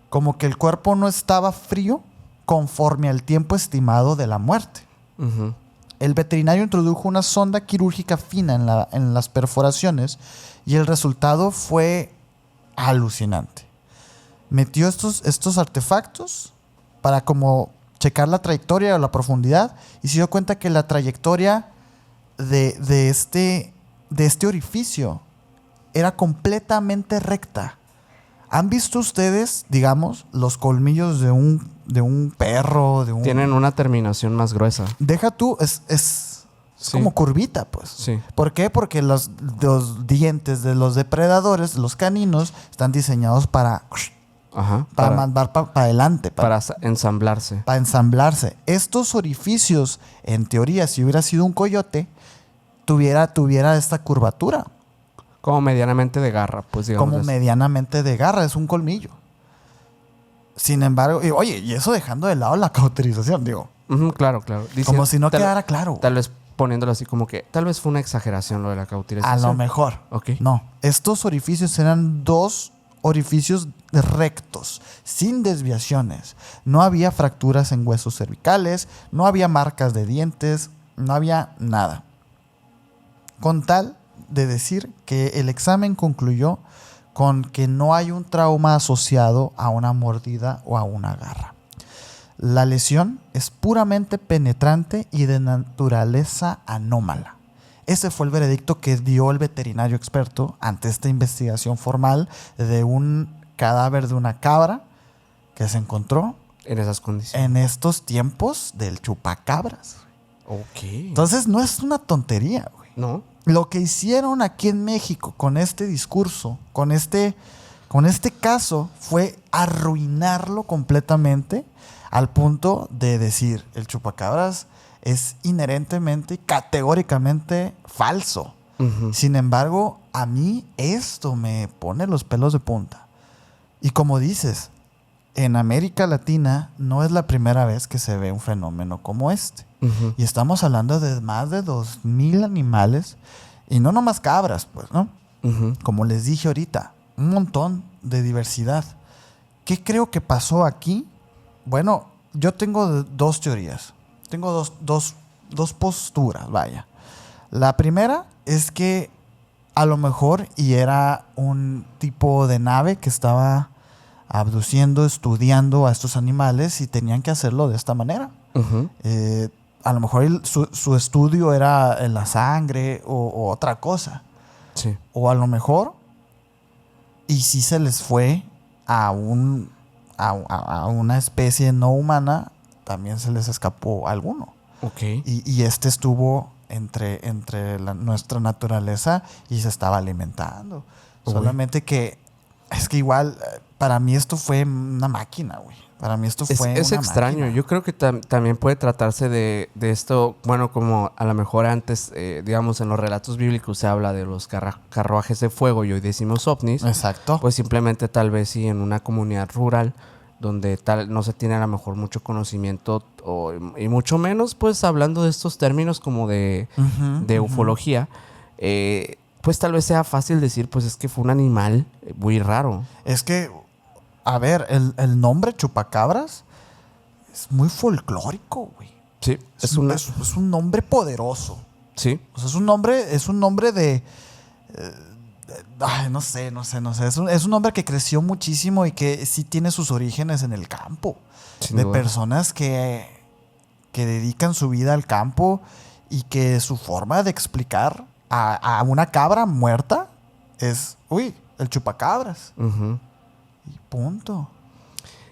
Como que el cuerpo no estaba frío conforme al tiempo estimado de la muerte. Ujú. El veterinario introdujo una sonda quirúrgica fina en las perforaciones y el resultado fue alucinante. Metió estos artefactos para como checar la trayectoria o la profundidad y se dio cuenta que la trayectoria de este orificio era completamente recta. ¿Han visto ustedes, digamos, los colmillos de un perro, de un... Tienen una terminación más gruesa. Deja tú, es Sí. como curvita, pues. Sí. ¿Por qué? Porque los dientes de los depredadores, los caninos, están diseñados para Ajá. mandar para adelante, para ensamblarse. para ensamblarse. Estos orificios, en teoría, si hubiera sido un coyote, tuviera esta curvatura, Como medianamente de garra, pues digamos. como medianamente de garra, es un colmillo. Sin embargo, y eso dejando de lado la cauterización, digo, Ujú, claro, claro. como si no tal- quedara claro. Tal vez poniéndolo así como que tal vez fue una exageración lo de la A cauterización. lo mejor. Ok. No, estos orificios eran dos orificios rectos, sin desviaciones. No había fracturas en huesos cervicales, no había marcas de dientes, no había nada. Con tal de decir que el examen concluyó con que no hay un trauma asociado a una mordida o a una garra. La lesión es puramente penetrante y de naturaleza anómala. Ese fue el veredicto que dio el veterinario experto ante esta investigación formal de un cadáver de una cabra que se encontró En esas condiciones. en estos tiempos del chupacabras. Ok. Entonces no es una tontería, güey. ¿No? Lo que hicieron aquí en México con este discurso, con este caso, fue arruinarlo completamente al punto de decir, el chupacabras es inherentemente, categóricamente falso. Ujú. Sin embargo, a mí esto me pone los pelos de punta. Y como dices, en América Latina no es la primera vez que se ve un fenómeno como este. Ujú. Y estamos hablando de más de 2,000 animales. Y no nomás cabras, pues, ¿no? Ujú. Como les dije ahorita, un montón de diversidad. ¿Qué creo que pasó aquí? Bueno, yo tengo dos teorías. Tengo dos posturas, vaya. La primera es que a lo mejor y era un tipo de nave que estaba abduciendo, estudiando a estos animales y tenían que hacerlo de esta manera. Ujú. A lo mejor su estudio era en la sangre o otra cosa. Sí. O a lo mejor, y si se les fue a una especie no humana, también se les escapó alguno. Ok. Y este estuvo entre nuestra naturaleza y se estaba alimentando. Uy. Solamente que es que igual, para mí esto fue una máquina, güey. Para mí esto fue Es una extraño. máquina. Yo creo que también puede tratarse de esto, bueno, como a lo mejor antes, digamos, en los relatos bíblicos se habla de los carruajes de fuego y hoy decimos ovnis. Exacto. Pues simplemente tal vez sí en una comunidad rural donde no se tiene a lo mejor mucho conocimiento y mucho menos pues hablando de estos términos como de ufología, pues tal vez sea fácil decir pues es que fue un animal muy raro. Es que, a ver, el nombre chupacabras es muy folclórico, güey. Sí, Es un nombre poderoso. Sí. O sea, es un nombre de... ay, no sé. Es un nombre que creció muchísimo y que sí tiene sus orígenes en el campo. Sin De duda. personas que dedican su vida al campo y que su forma de explicar a una cabra muerta es, uy, el chupacabras. Ujú. Y punto.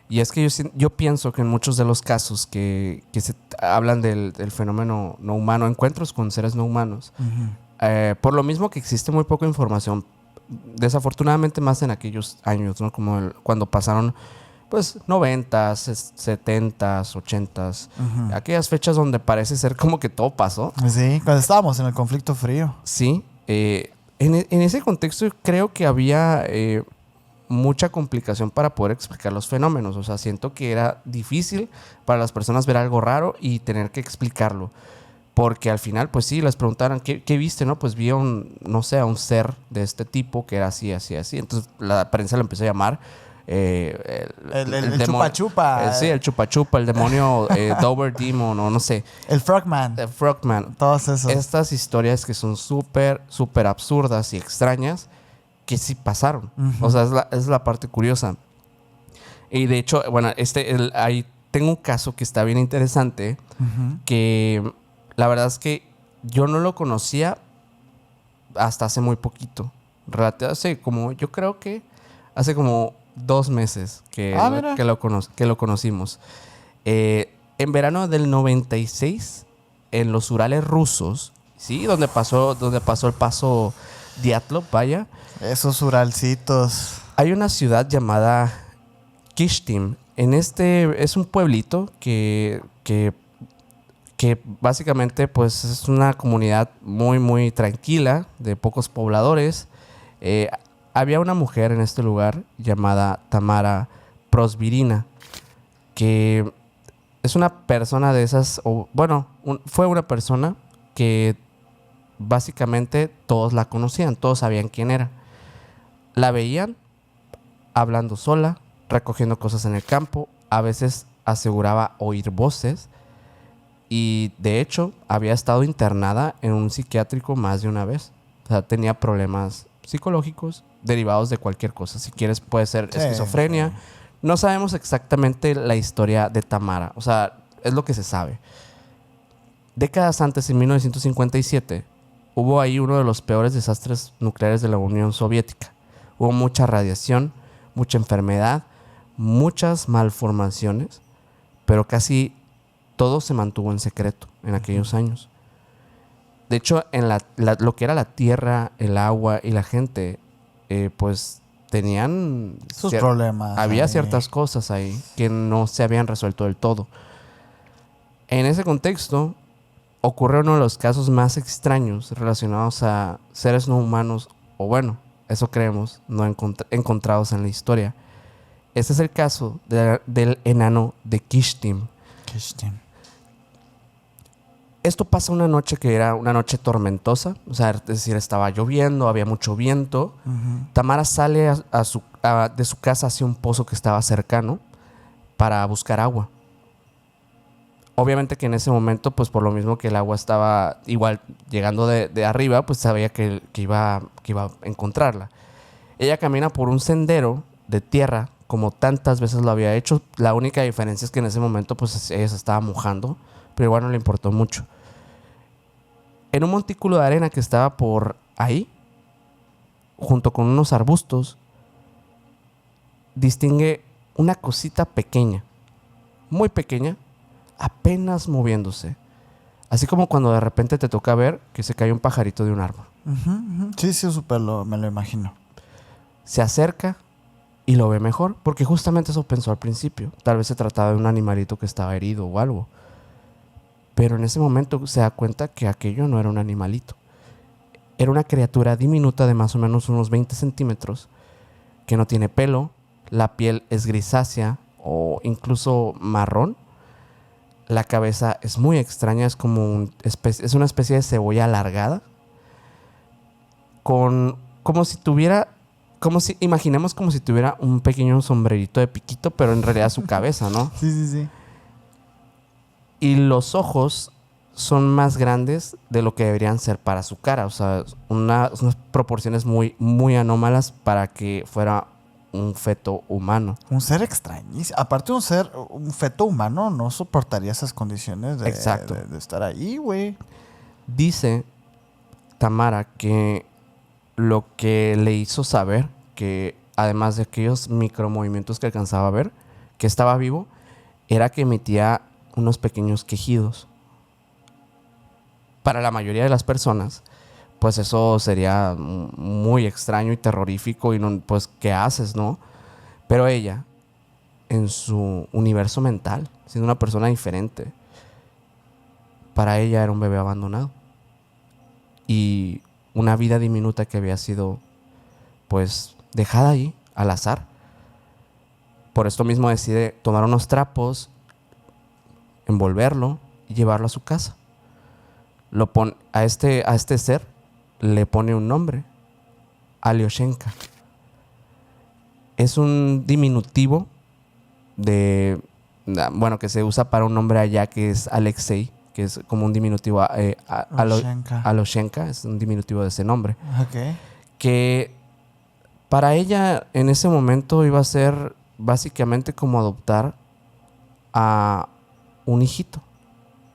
Y es que yo pienso que en muchos de los casos que se hablan del fenómeno no humano, encuentros con seres no humanos, por lo mismo que existe muy poca información, desafortunadamente más en aquellos años, ¿no? Como cuando pasaron, pues, 90s, 70s, 80s, aquellas fechas donde parece ser como que todo pasó. Sí, cuando estábamos en el conflicto frío. Sí, en ese contexto creo que había mucha complicación para poder explicar los fenómenos. O sea, siento que era difícil para las personas ver algo raro y tener que explicarlo. Porque al final, pues sí, les preguntaron, ¿qué viste? No, pues vi a un ser de este tipo que era así, así, así. Entonces la prensa lo empezó a llamar El demonio. chupa-chupa. Sí, el chupa-chupa, el demonio Dover Demon o no sé. El Frogman. El Frogman. Todos esos. Estas historias que son súper, súper absurdas y extrañas que sí pasaron. O sea, es la parte curiosa. Y de hecho, bueno, ahí tengo un caso que está bien interesante que la verdad es que yo no lo conocía hasta hace muy poquito. Yo creo que hace como 2 meses que lo conocimos. En verano del 96, en los Urales rusos, ¿sí? Donde pasó el paso Diatlov, vaya. Esos uralcitos. Hay una ciudad llamada Kishtim. Es un pueblito que básicamente pues es una comunidad muy, muy tranquila, de pocos pobladores. Había una mujer en este lugar llamada Tamara Prosvirina, que es una persona de esas, fue una persona que básicamente todos la conocían, todos sabían quién era. La veían hablando sola, recogiendo cosas en el campo, a veces aseguraba oír voces y de hecho había estado internada en un psiquiátrico más de una vez. O sea, tenía problemas psicológicos derivados de cualquier cosa. Si quieres puede ser esquizofrenia. Sí. No sabemos exactamente la historia de Tamara, o sea, es lo que se sabe. Décadas antes, en 1957, hubo ahí uno de los peores desastres nucleares de la Unión Soviética. Hubo mucha radiación, mucha enfermedad, muchas malformaciones, pero casi todo se mantuvo en secreto en aquellos años. De hecho, en lo que era la tierra, el agua y la gente, pues tenían sus problemas. Había ciertas cosas ahí que no se habían resuelto del todo. En ese contexto, ocurrió uno de los casos más extraños relacionados a seres no humanos, o bueno, eso creemos, no encontrados en la historia. Este es el caso del enano de Kishtim. Esto pasa una noche que era una noche tormentosa, o sea, es decir, estaba lloviendo, había mucho viento. Tamara sale de su casa hacia un pozo que estaba cercano para buscar agua. Obviamente que en ese momento, pues por lo mismo que el agua estaba igual llegando de arriba, pues sabía que iba a encontrarla. Ella camina por un sendero de tierra como tantas veces lo había hecho. La única diferencia es que en ese momento pues ella se estaba mojando, pero igual no le importó mucho. En un montículo de arena que estaba por ahí, junto con unos arbustos, distingue una cosita pequeña, muy pequeña, apenas moviéndose. Así como cuando de repente te toca ver que se cae un pajarito de un árbol. Sí, sí, me lo imagino. Se acerca y lo ve mejor, porque justamente eso pensó al principio. Tal vez se trataba de un animalito que estaba herido o algo. Pero en ese momento se da cuenta que aquello no era un animalito. Era una criatura diminuta de más o menos unos 20 centímetros, que no tiene pelo, la piel es grisácea o incluso marrón. La cabeza es muy extraña, es como es una especie de cebolla alargada, imaginemos como si tuviera un pequeño sombrerito de piquito, pero en realidad su cabeza, ¿no? Sí, sí, sí. Y los ojos son más grandes de lo que deberían ser para su cara. O sea, unas proporciones muy, muy anómalas para que fuera un feto humano. Un ser extrañísimo. Aparte, un feto humano no soportaría esas condiciones Exacto. de estar ahí, güey. Dice Tamara que lo que le hizo saber que, además de aquellos micromovimientos que alcanzaba a ver, que estaba vivo, era que emitía unos pequeños quejidos. Para la mayoría de las personas, pues eso sería muy extraño y terrorífico y no, pues, ¿qué haces, no? Pero ella, en su universo mental, siendo una persona diferente, para ella era un bebé abandonado. Y una vida diminuta que había sido, pues, dejada ahí, al azar. Por esto mismo decide tomar unos trapos, envolverlo y llevarlo a su casa. A este ser le pone un nombre, Alyoshenka. Es un diminutivo que se usa para un nombre allá que es Alexei, que es como un diminutivo. Alyoshenka es un diminutivo de ese nombre. Ok. Que para ella en ese momento iba a ser básicamente como adoptar a un hijito.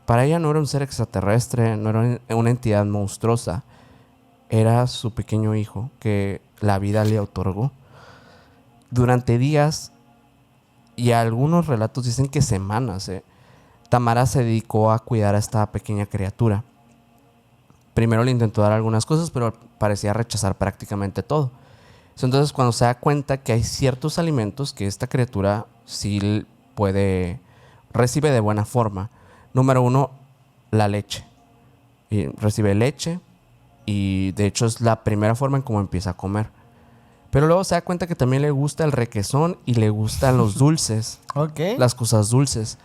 Para ella no era un ser extraterrestre, no era una entidad monstruosa. Era su pequeño hijo que la vida le otorgó. Durante días, y algunos relatos dicen que semanas, Tamara se dedicó a cuidar a esta pequeña criatura. Primero le intentó dar algunas cosas, pero parecía rechazar prácticamente todo. Entonces, cuando se da cuenta que hay ciertos alimentos que esta criatura sí recibe de buena forma. Número 1, la leche. Y recibe leche y de hecho es la primera forma en cómo empieza a comer. Pero luego se da cuenta que también le gusta el requesón y le gustan los dulces. Ok. Las cosas dulces.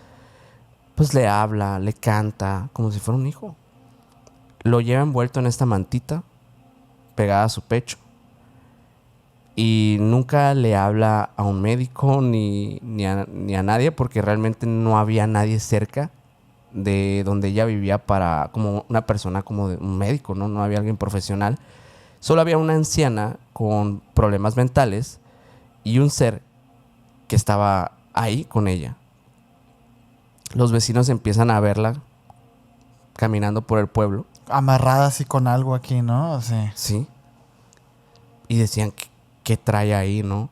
Pues le habla, le canta, como si fuera un hijo. Lo lleva envuelto en esta mantita, pegada a su pecho. Y nunca le habla a un médico ni a nadie, porque realmente no había nadie cerca de donde ella vivía como una persona, como de un médico, ¿no? No había alguien profesional. Solo había una anciana con problemas mentales y un ser que estaba ahí con ella. Los vecinos empiezan a verla caminando por el pueblo. Amarrada así con algo aquí, ¿no? O sea. Sí. Y decían, ¿qué trae ahí, no?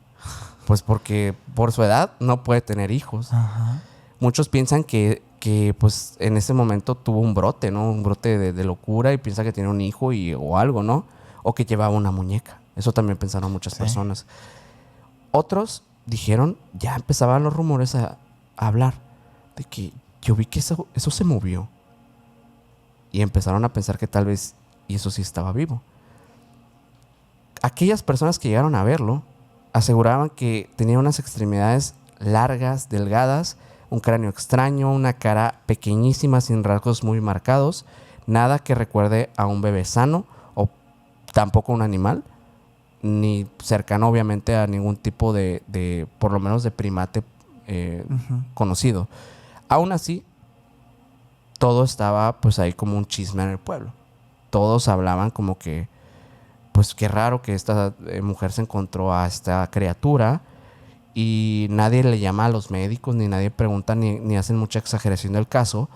Pues porque por su edad no puede tener hijos. Ajá. Muchos piensan que pues en ese momento tuvo un brote, ¿no? Un brote de locura y piensa que tiene un hijo o algo, ¿no? O que llevaba una muñeca. Eso también pensaron muchas personas. Otros dijeron, ya empezaban los rumores a hablar de que yo vi que eso se movió. Y empezaron a pensar que tal vez y eso sí estaba vivo. Aquellas personas que llegaron a verlo aseguraban que tenía unas extremidades largas, delgadas, un cráneo extraño, una cara pequeñísima sin rasgos muy marcados, nada que recuerde a un bebé sano o tampoco a un animal, ni cercano obviamente a ningún tipo de por lo menos de primate conocido. Aún así, todo estaba pues ahí como un chisme en el pueblo. Todos hablaban como que pues qué raro que esta mujer se encontró a esta criatura y nadie le llama a los médicos, ni nadie pregunta, ni hacen mucha exageración del caso.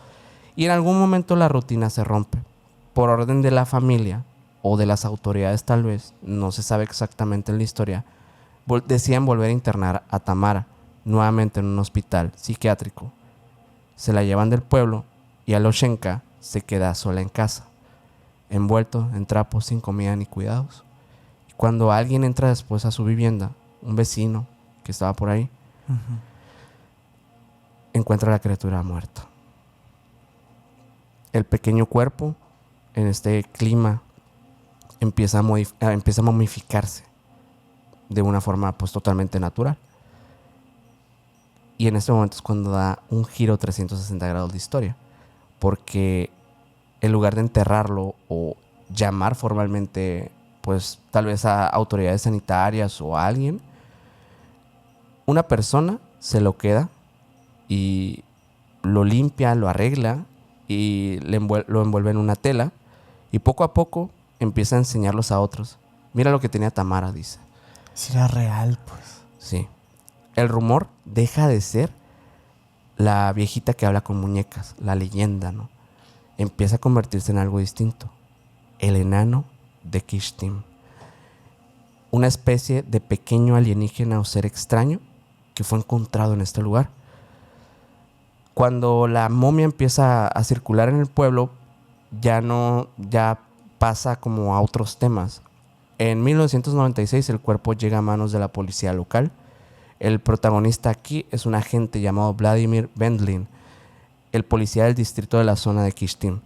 Y en algún momento la rutina se rompe. Por orden de la familia o de las autoridades tal vez, no se sabe exactamente en la historia, deciden volver a internar a Tamara nuevamente en un hospital psiquiátrico. Se la llevan del pueblo y Aloshenka se queda sola en casa, envuelto en trapos, sin comida ni cuidados. Y cuando alguien entra después a su vivienda, un vecino que estaba por ahí, encuentra a la criatura muerta. El pequeño cuerpo, en este clima, empieza a momificarse de una forma pues totalmente natural. Y en este momento es cuando da un giro 360 grados de historia, porque en lugar de enterrarlo o llamar formalmente pues tal vez a autoridades sanitarias o a alguien, una persona se lo queda y lo limpia, lo arregla y lo envuelve en una tela, y poco a poco empieza a enseñarlos a otros. Mira lo que tenía Tamara, dice. Si era real, pues. Sí. El rumor deja de ser la viejita que habla con muñecas, la leyenda, ¿no? Empieza a convertirse en algo distinto. El enano de Kishtim. Una especie de pequeño alienígena o ser extraño que fue encontrado en este lugar. Cuando la momia empieza a circular en el pueblo, ya pasa como a otros temas. En 1996 el cuerpo llega a manos de la policía local. El protagonista aquí es un agente llamado Vladimir Vendlin, el policía del distrito de la zona de Kishtim.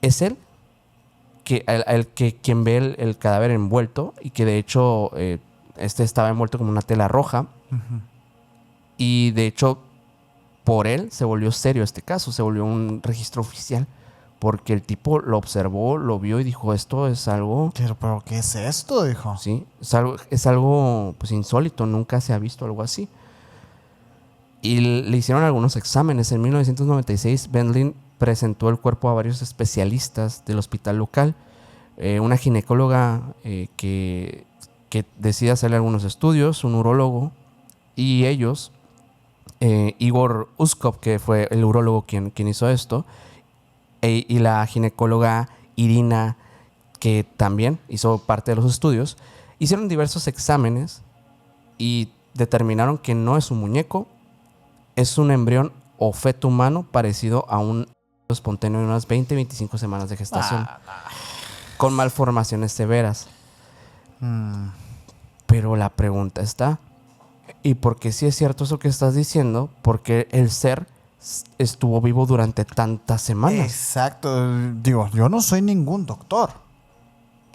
Es él quien ve el cadáver envuelto, y que de hecho este estaba envuelto como una tela roja. Y de hecho por él se volvió serio este caso, se volvió un registro oficial, porque el tipo lo observó, lo vio y dijo, esto es algo... ¿Pero qué es esto? Dijo. Sí, es algo pues insólito, nunca se ha visto algo así. Y le hicieron algunos exámenes. En 1996 Vendlin presentó el cuerpo a varios especialistas del hospital local, una ginecóloga que decide hacerle algunos estudios, un urólogo, y ellos, Igor Uskov, que fue el urólogo quien hizo esto, y la ginecóloga Irina, que también hizo parte de los estudios, hicieron diversos exámenes y determinaron que no es un muñeco, es un embrión o feto humano parecido a un espontáneo de unas 20-25 semanas de gestación, con malformaciones severas. Pero la pregunta está, ¿y por qué si es cierto eso que estás diciendo? Porque el ser estuvo vivo durante tantas semanas. Exacto. Digo, yo no soy ningún doctor,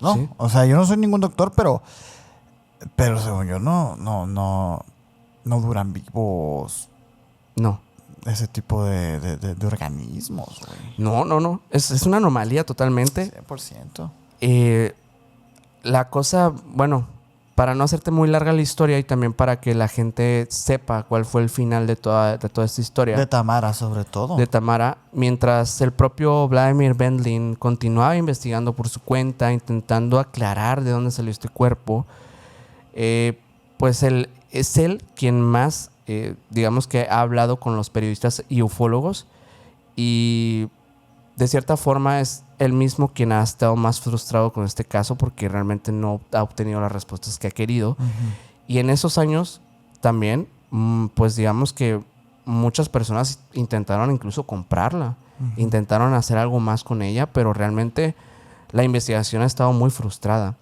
¿no? Sí. O sea, yo no soy ningún doctor, pero según yo no duran vivos No. ese tipo de organismos, güey. No. Es una anomalía totalmente. 100%. La cosa, bueno, para no hacerte muy larga la historia y también para que la gente sepa cuál fue el final de toda esta historia. De Tamara, sobre todo. De Tamara, mientras el propio Vladimir Vendlin continuaba investigando por su cuenta, intentando aclarar de dónde salió este cuerpo, pues es él quien más, digamos que ha hablado con los periodistas y ufólogos, y de cierta forma es él mismo quien ha estado más frustrado con este caso, porque realmente no ha obtenido las respuestas que ha querido. Y en esos años también, pues digamos que muchas personas intentaron incluso comprarla, intentaron hacer algo más con ella, pero realmente la investigación ha estado muy frustrada.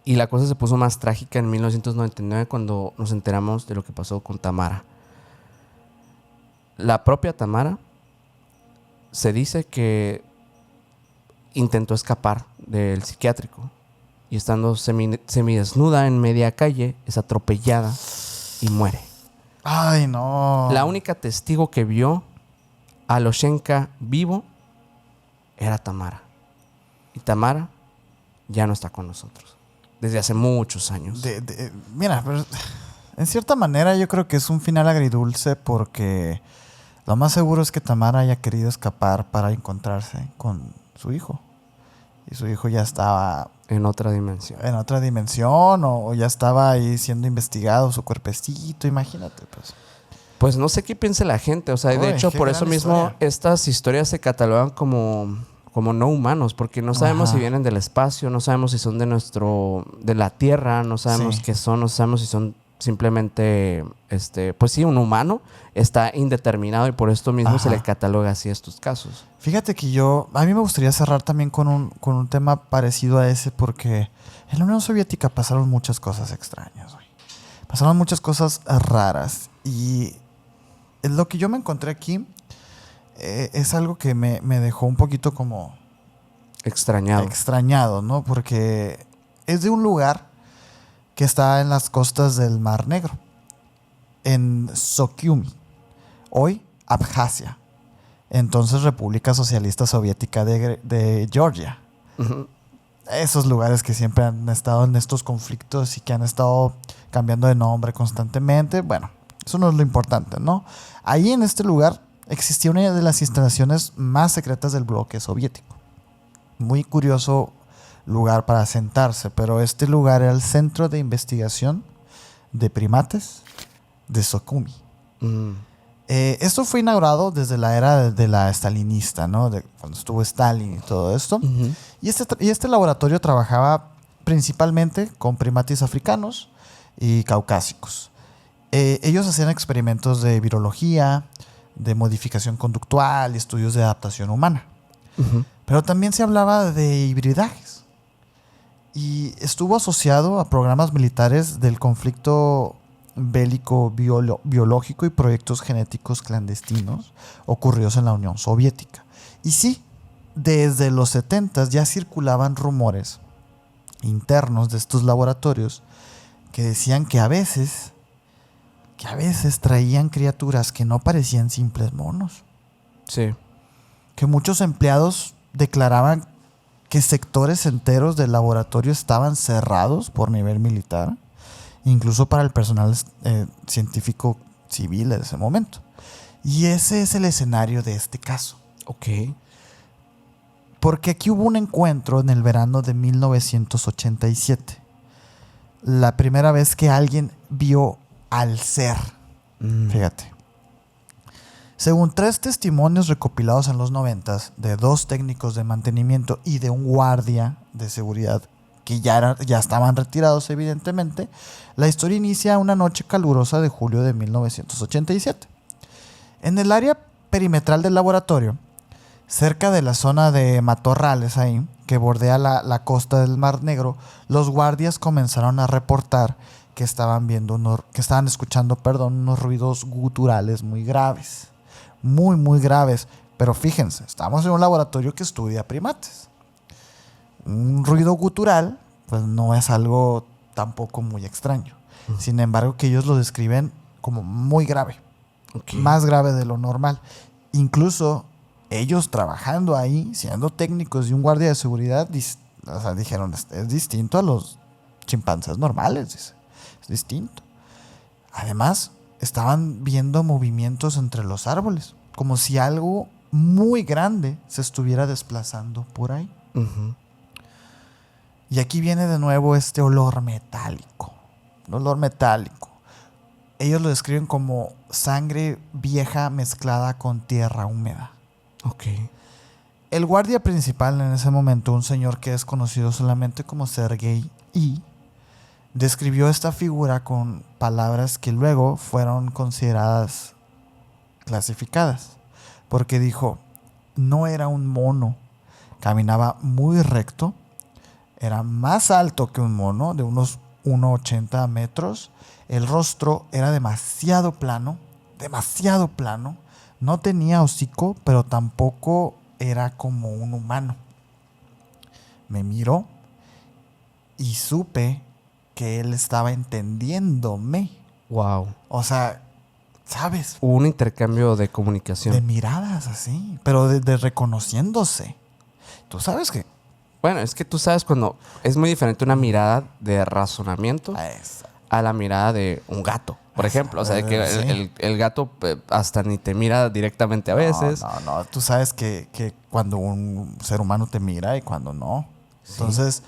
Y la cosa se puso más trágica en 1999, cuando nos enteramos de lo que pasó con Tamara. La propia Tamara se dice que intentó escapar del psiquiátrico, y estando semidesnuda en media calle es atropellada y muere. Ay, no. La única testigo que vio a Aloshenka vivo era Tamara. Y Tamara ya no está con nosotros desde hace muchos años. Mira, pero en cierta manera yo creo que es un final agridulce, porque lo más seguro es que Tamara haya querido escapar para encontrarse con su hijo. y su hijo ya estaba En otra dimensión. en otra dimensión o ya estaba ahí siendo investigado su cuerpecito, imagínate, pues. Pues no sé qué piensa la gente. O sea, de Uy, hecho, qué por gran eso mismo historia. estas historias se catalogan como no humanos, porque no sabemos Ajá. si vienen del espacio, no sabemos si son de la Tierra, no sabemos Sí. qué son, no sabemos si son simplemente, pues sí, un humano. Está indeterminado y por esto mismo se Ajá. le cataloga así estos casos. Fíjate que a mí me gustaría cerrar también con un tema parecido a ese, porque en la Unión Soviética pasaron muchas cosas extrañas, güey. Pasaron muchas cosas raras. Y lo que yo me encontré aquí es algo que me dejó un poquito como Extrañado. extrañado, ¿no? Porque es de un lugar que está en las costas del Mar Negro, en Sukhumi, hoy Abjasia, entonces República Socialista Soviética de Georgia. Ujú. Esos lugares que siempre han estado en estos conflictos y que han estado cambiando de nombre constantemente. Bueno, eso no es lo importante, ¿no? Ahí en este lugar existía una de las instalaciones más secretas del bloque soviético. Muy curioso lugar para sentarse, pero este lugar era el centro de investigación de primates de Sukhumi. Mm. Esto fue inaugurado desde la era de la stalinista, ¿no? De cuando estuvo Stalin y todo esto. Ujú. Y este laboratorio trabajaba principalmente con primates africanos y caucásicos. Ellos hacían experimentos de virología, de modificación conductual y estudios de adaptación humana. Ujú. Pero también se hablaba de hibridajes. Y estuvo asociado a programas militares del conflicto bélico biológico y proyectos genéticos clandestinos ocurridos en la Unión Soviética. Y sí, desde los 70 ya circulaban rumores internos de estos laboratorios que decían que a veces traían criaturas que no parecían simples monos. Sí. Que muchos empleados declaraban que sectores enteros del laboratorio estaban cerrados por nivel militar, incluso para el personal científico civil de ese momento. Y ese es el escenario de este caso. Ok. Porque aquí hubo un encuentro en el verano de 1987. La primera vez que alguien vio al ser. Mm. Fíjate. Según 3 testimonios recopilados en los 90 de 2 técnicos de mantenimiento y de un guardia de seguridad que ya estaban retirados evidentemente, la historia inicia una noche calurosa de julio de 1987. En el área perimetral del laboratorio, cerca de la zona de matorrales ahí, que bordea la costa del Mar Negro, los guardias comenzaron a reportar que estaban escuchando unos ruidos guturales muy graves. Muy, muy graves. Pero fíjense, estamos en un laboratorio que estudia primates. Un ruido gutural, pues no es algo tampoco muy extraño. Sin embargo, que ellos lo describen como muy grave. Ok. Más grave de lo normal. Incluso ellos trabajando ahí, siendo técnicos y un guardia de seguridad, dijeron, es distinto a los chimpancés normales, dice. Es distinto. Además, estaban viendo movimientos entre los árboles, como si algo muy grande se estuviera desplazando por ahí. Ujú. Y aquí viene de nuevo este olor metálico. Un olor metálico. Ellos lo describen como sangre vieja mezclada con tierra húmeda. Ok. El guardia principal en ese momento, un señor que es conocido solamente como Sergei I, describió esta figura con palabras que luego fueron consideradas clasificadas. Porque dijo, no era un mono, caminaba muy recto, era más alto que un mono, de unos 1,80 metros, el rostro era demasiado plano, no tenía hocico, pero tampoco era como un humano. Me miró y supe que él estaba entendiéndome. Wow. O sea, ¿sabes? Hubo un intercambio de comunicación. De miradas así, pero de reconociéndose. Tú sabes que Bueno, es que tú sabes cuando es muy diferente una mirada de razonamiento a la mirada de un gato, por ejemplo. O sea, que Sí. el gato hasta ni te mira directamente a veces. No. Tú sabes que cuando un ser humano te mira y cuando no. Entonces,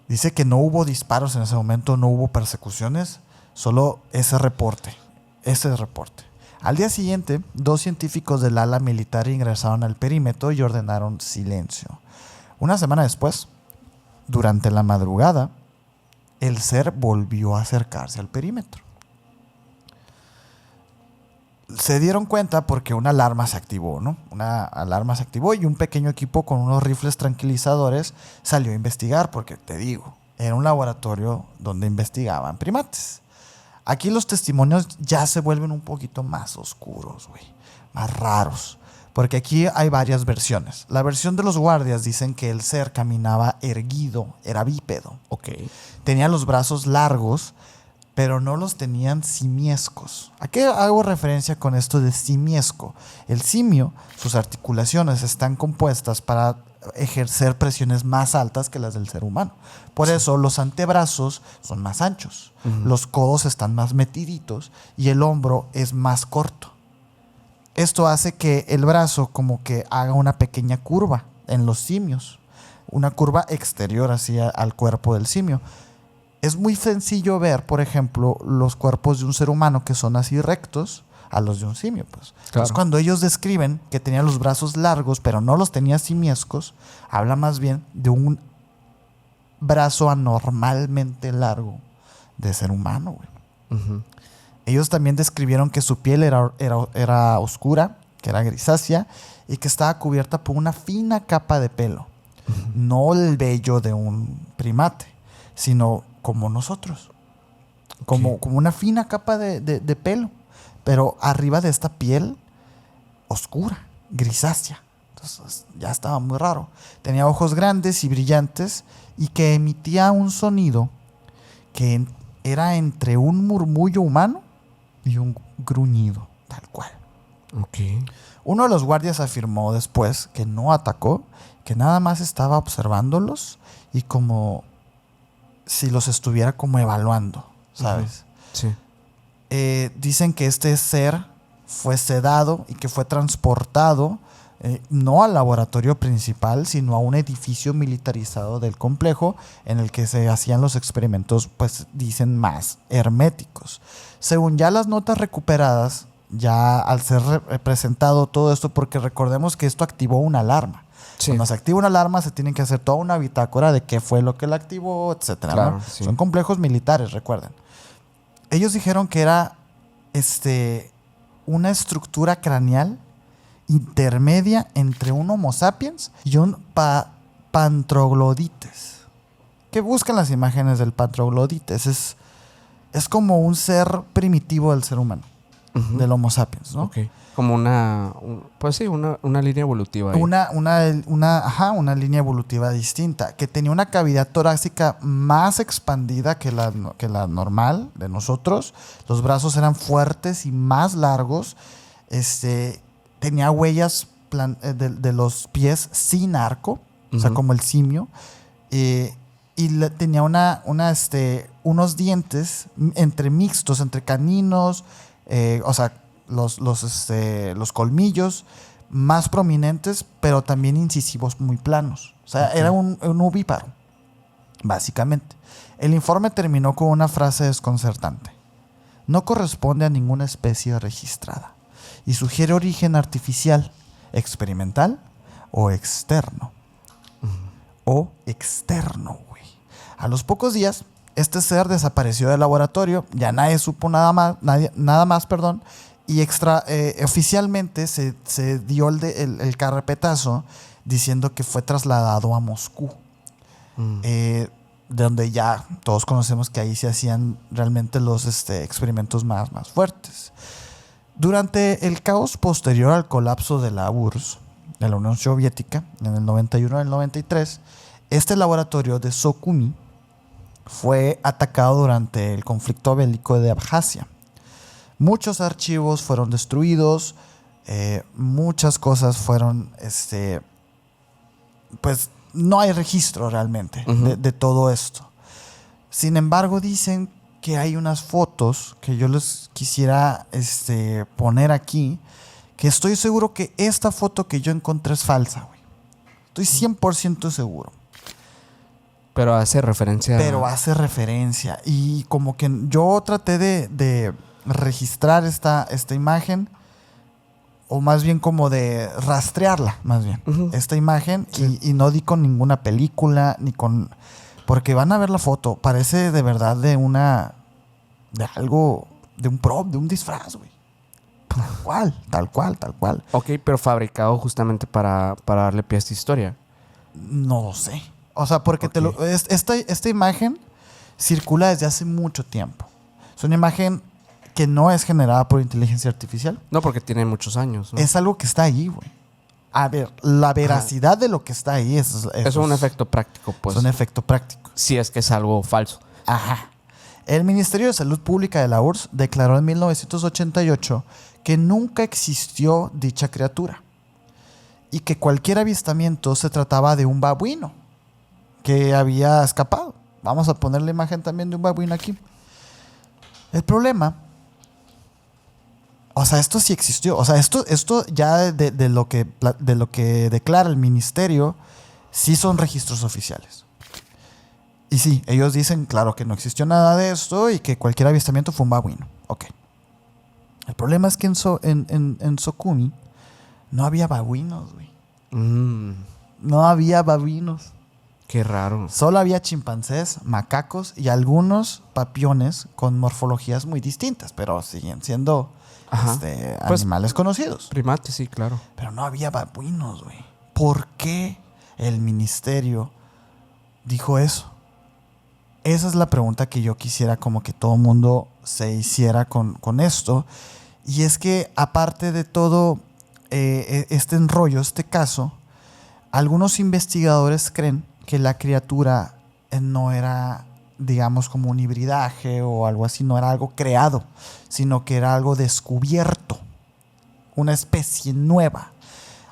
dice que no hubo disparos en ese momento, no hubo persecuciones, solo ese reporte. Al día siguiente, 2 científicos del ala militar ingresaron al perímetro y ordenaron silencio. Una semana después, durante la madrugada, el ser volvió a acercarse al perímetro. Se dieron cuenta porque una alarma se activó, ¿no? Una alarma se activó y un pequeño equipo con unos rifles tranquilizadores salió a investigar porque, te digo, era un laboratorio donde investigaban primates. Aquí los testimonios ya se vuelven un poquito más oscuros, güey, más raros. Porque aquí hay varias versiones. La versión de los guardias dicen que el ser caminaba erguido, era bípedo. Ok. Tenía los brazos largos, pero no los tenían simiescos. ¿A qué hago referencia con esto de simiesco? El simio, sus articulaciones están compuestas para ejercer presiones más altas que las del ser humano. Por eso los antebrazos son más anchos, los codos están más metiditos y el hombro es más corto. Esto hace que el brazo como que haga una pequeña curva en los simios, una curva exterior hacia al cuerpo del simio. Es muy sencillo ver, por ejemplo, los cuerpos de un ser humano que son así rectos a los de un simio, pues. Claro. Entonces, cuando ellos describen que tenía los brazos largos, pero no los tenía simiescos, habla más bien de un brazo anormalmente largo de ser humano, güey. Ellos también describieron que su piel era oscura, que era grisácea y que estaba cubierta por una fina capa de pelo. No el vello de un primate, sino como nosotros. Como una fina capa de pelo. Pero arriba de esta piel oscura, grisácea. Entonces ya estaba muy raro. Tenía ojos grandes y brillantes y que emitía un sonido que era entre un murmullo humano y un gruñido, tal cual. Okay. Uno de los guardias afirmó después que no atacó, que nada más estaba observándolos y como si los estuviera como evaluando, ¿sabes? Sí. Dicen que este ser fue sedado y que fue transportado no al laboratorio principal, sino a un edificio militarizado del complejo en el que se hacían los experimentos, pues dicen más herméticos. Según ya las notas recuperadas, ya al ser representado todo esto, porque recordemos que esto activó una alarma. Sí. Cuando se activa una alarma se tiene que hacer toda una bitácora de qué fue lo que la activó, etcétera. Claro, ¿no? Sí. Son complejos militares, recuerden. Ellos dijeron que era una estructura craneal intermedia entre un Homo sapiens y un Pantroglodites. ¿Qué buscan las imágenes del Pantroglodites? Es como un ser primitivo del ser humano, del Homo sapiens, ¿no? Okay. Como una línea evolutiva. Ahí. Una línea evolutiva distinta, que tenía una cavidad torácica más expandida que la normal de nosotros. Los brazos eran fuertes y más largos. Tenía huellas de los pies sin arco, o sea, como el simio. Tenía unos dientes mixtos, entre caninos, o sea, los colmillos más prominentes, pero también incisivos muy planos. O sea, era un ovíparo, básicamente. El informe terminó con una frase desconcertante. No corresponde a ninguna especie registrada y sugiere origen artificial, experimental o externo. O externo, güey. A los pocos días, este ser desapareció del laboratorio, ya nadie supo nada más, y oficialmente se dio el carpetazo diciendo que fue trasladado a Moscú, donde ya todos conocemos que ahí se hacían realmente los experimentos más fuertes. Durante el caos posterior al colapso de la URSS, de la Unión Soviética, en el 91 y el 93, este laboratorio de Sokumi fue atacado durante el conflicto bélico de Abjasia. Muchos archivos fueron destruidos, muchas cosas fueron, pues no hay registro realmente de todo esto. Sin embargo, dicen que hay unas fotos que yo les quisiera poner aquí, que estoy seguro que esta foto que yo encontré es falsa, güey. Estoy 100% seguro. Pero hace referencia. Pero hace referencia. Y como que yo traté de registrar esta imagen, o más bien como de rastrearla, más bien, esta imagen, Sí. y no di con ninguna película, ni con... Porque van a ver la foto, parece de verdad de algo, de un prop, de un disfraz, güey. Tal cual. Ok, pero fabricado justamente para darle pie a esta historia. No lo sé. O sea, porque Ok. esta imagen circula desde hace mucho tiempo. Es una imagen que no es generada por inteligencia artificial. No, porque tiene muchos años, ¿no? Es algo que está ahí, güey. A ver, la veracidad de lo que está ahí Es un efecto práctico, pues. es un efecto práctico. Si es que es algo falso. Ajá. El Ministerio de Salud Pública de la URSS declaró en 1988 que nunca existió dicha criatura y que cualquier avistamiento se trataba de un babuino que había escapado. Vamos a poner la imagen también de un babuino aquí. El problema, o sea, esto sí existió. O sea, esto ya de lo que declara el ministerio, sí son registros oficiales. Y sí, ellos dicen, claro, que no existió nada de esto y que cualquier avistamiento fue un babuino. Ok. El problema es que en Sokumi no había babuinos, güey. Mm, No había babuinos. qué raro. Solo había chimpancés, macacos y algunos papiones con morfologías muy distintas, pero siguen siendo Ajá. Pues- animales conocidos. Primates, sí, claro. Pero no había babuinos, güey. ¿Por qué el ministerio dijo eso? Esa es la pregunta que yo quisiera como que todo mundo se hiciera con esto. Y es que aparte de todo este enrollo, este caso, algunos investigadores creen que la criatura no era, digamos, como un hibridaje o algo así, no era algo creado, sino que era algo descubierto, una especie nueva,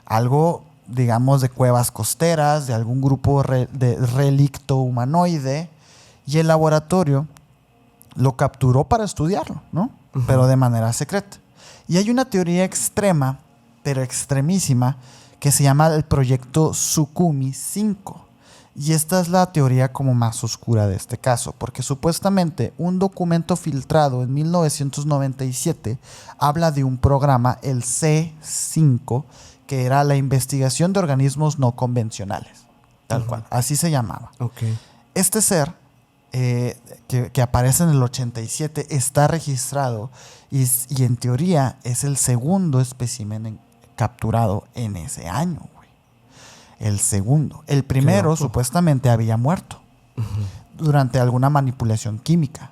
algo, digamos, de cuevas costeras, de algún grupo de relicto humanoide, y el laboratorio lo capturó para estudiarlo, ¿no? Ujú. Pero de manera secreta. Y hay una teoría extrema, pero extremísima, que se llama el proyecto Sukumi 5. Y esta es la teoría como más oscura de este caso, porque supuestamente un documento filtrado en 1997 habla de un programa, el C5, que era la investigación de organismos no convencionales, tal cual, así se llamaba. Ok. Este ser que aparece en el 87 está registrado y en teoría es el segundo espécimen capturado en ese año, güey. El segundo. El primero loco. supuestamente había muerto durante alguna manipulación química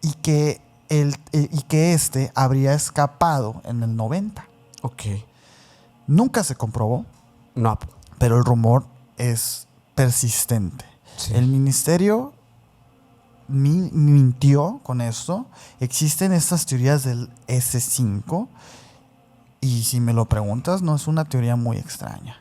y que este habría escapado en el 90. Ok. Nunca se comprobó, No. pero el rumor es persistente. Sí. El ministerio mintió con esto. Existen estas teorías del S5 y si me lo preguntas no es una teoría muy extraña.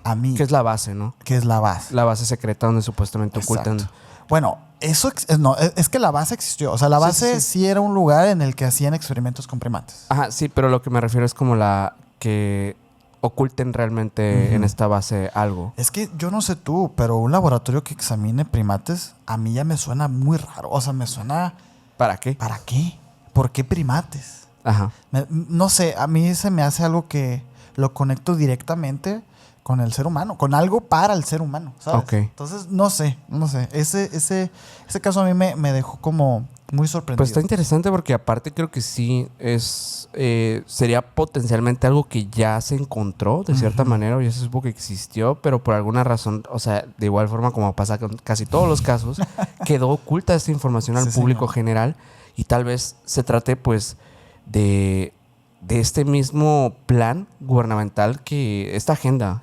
A mí, Que es la base, ¿no? que es la base. La base secreta donde supuestamente ocultan. Exacto. Bueno, eso no, es que la base existió. O sea, la Sí, base sí, sí era un lugar en el que hacían experimentos con primates. Ajá, sí, pero lo que me refiero es como la que oculten realmente en esta base algo. Es que yo no sé tú, pero un laboratorio que examine primates a mí ya me suena muy raro. O sea, me suena... ¿Para qué? ¿Para qué? ¿Por qué primates? Ajá. No sé, a mí se me hace algo que lo conecto directamente con el ser humano, con algo para el ser humano, ¿sabes? Ok. Entonces, no sé. Ese caso a mí me dejó como muy sorprendido. Pues está interesante porque aparte creo que sí sería potencialmente algo que ya se encontró de cierta manera o ya se supo que existió, pero por alguna razón, o sea, de igual forma como pasa con casi todos los casos, quedó oculta esta información al Sí, público señor. general y tal vez se trate pues de este mismo plan gubernamental que esta agenda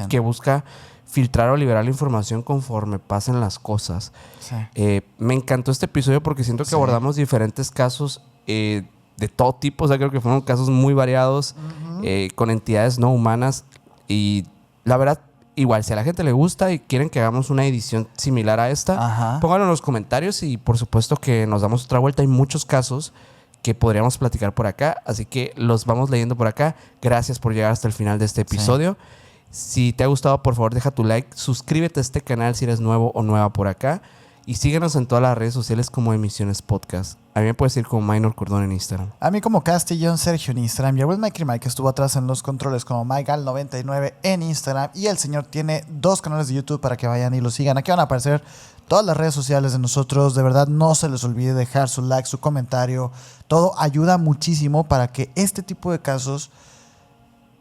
que busca filtrar o liberar la información conforme pasen las cosas. Sí. Me encantó este episodio porque siento que Sí. abordamos diferentes casos de todo tipo. O sea, creo que fueron casos muy variados con entidades no humanas. Y la verdad, igual, si a la gente le gusta y quieren que hagamos una edición similar a esta, Ajá. pónganlo en los comentarios y por supuesto que nos damos otra vuelta. Hay muchos casos que podríamos platicar por acá, así que los vamos leyendo por acá. Gracias por llegar hasta el final de este episodio. Si te ha gustado, por favor, deja tu like. Suscríbete a este canal si eres nuevo o nueva por acá. Y síguenos en todas las redes sociales como Emisiones Podcast. A mí me puedes ir como Minor Cordón en Instagram. A mí como Castillón Sergio en Instagram. Y a Will Mike Mike que estuvo atrás en los controles como MyGal99 en Instagram. Y el señor tiene 2 canales de YouTube para que vayan y lo sigan. Aquí van a aparecer todas las redes sociales de nosotros. De verdad, no se les olvide dejar su like, su comentario. Todo ayuda muchísimo para que este tipo de casos,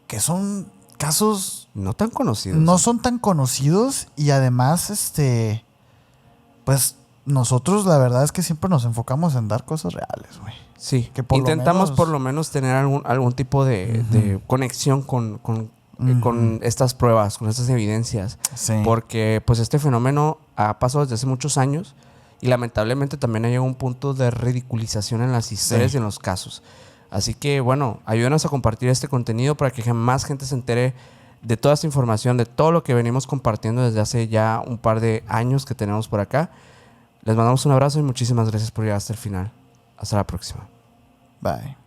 que son casos no tan conocidos. No son tan conocidos y además, pues nosotros la verdad es que siempre nos enfocamos en dar cosas reales, güey. Sí, que por intentamos lo menos, por lo menos tener algún tipo de conexión con estas pruebas, con estas evidencias. Sí. Porque pues este fenómeno ha pasado desde hace muchos años y lamentablemente también ha llegado a un punto de ridiculización en las historias y en los casos. Así que bueno, ayúdenos a compartir este contenido para que más gente se entere de toda esta información, de todo lo que venimos compartiendo desde hace ya un par de años que tenemos por acá. Les mandamos un abrazo y muchísimas gracias por llegar hasta el final. Hasta la próxima. Bye.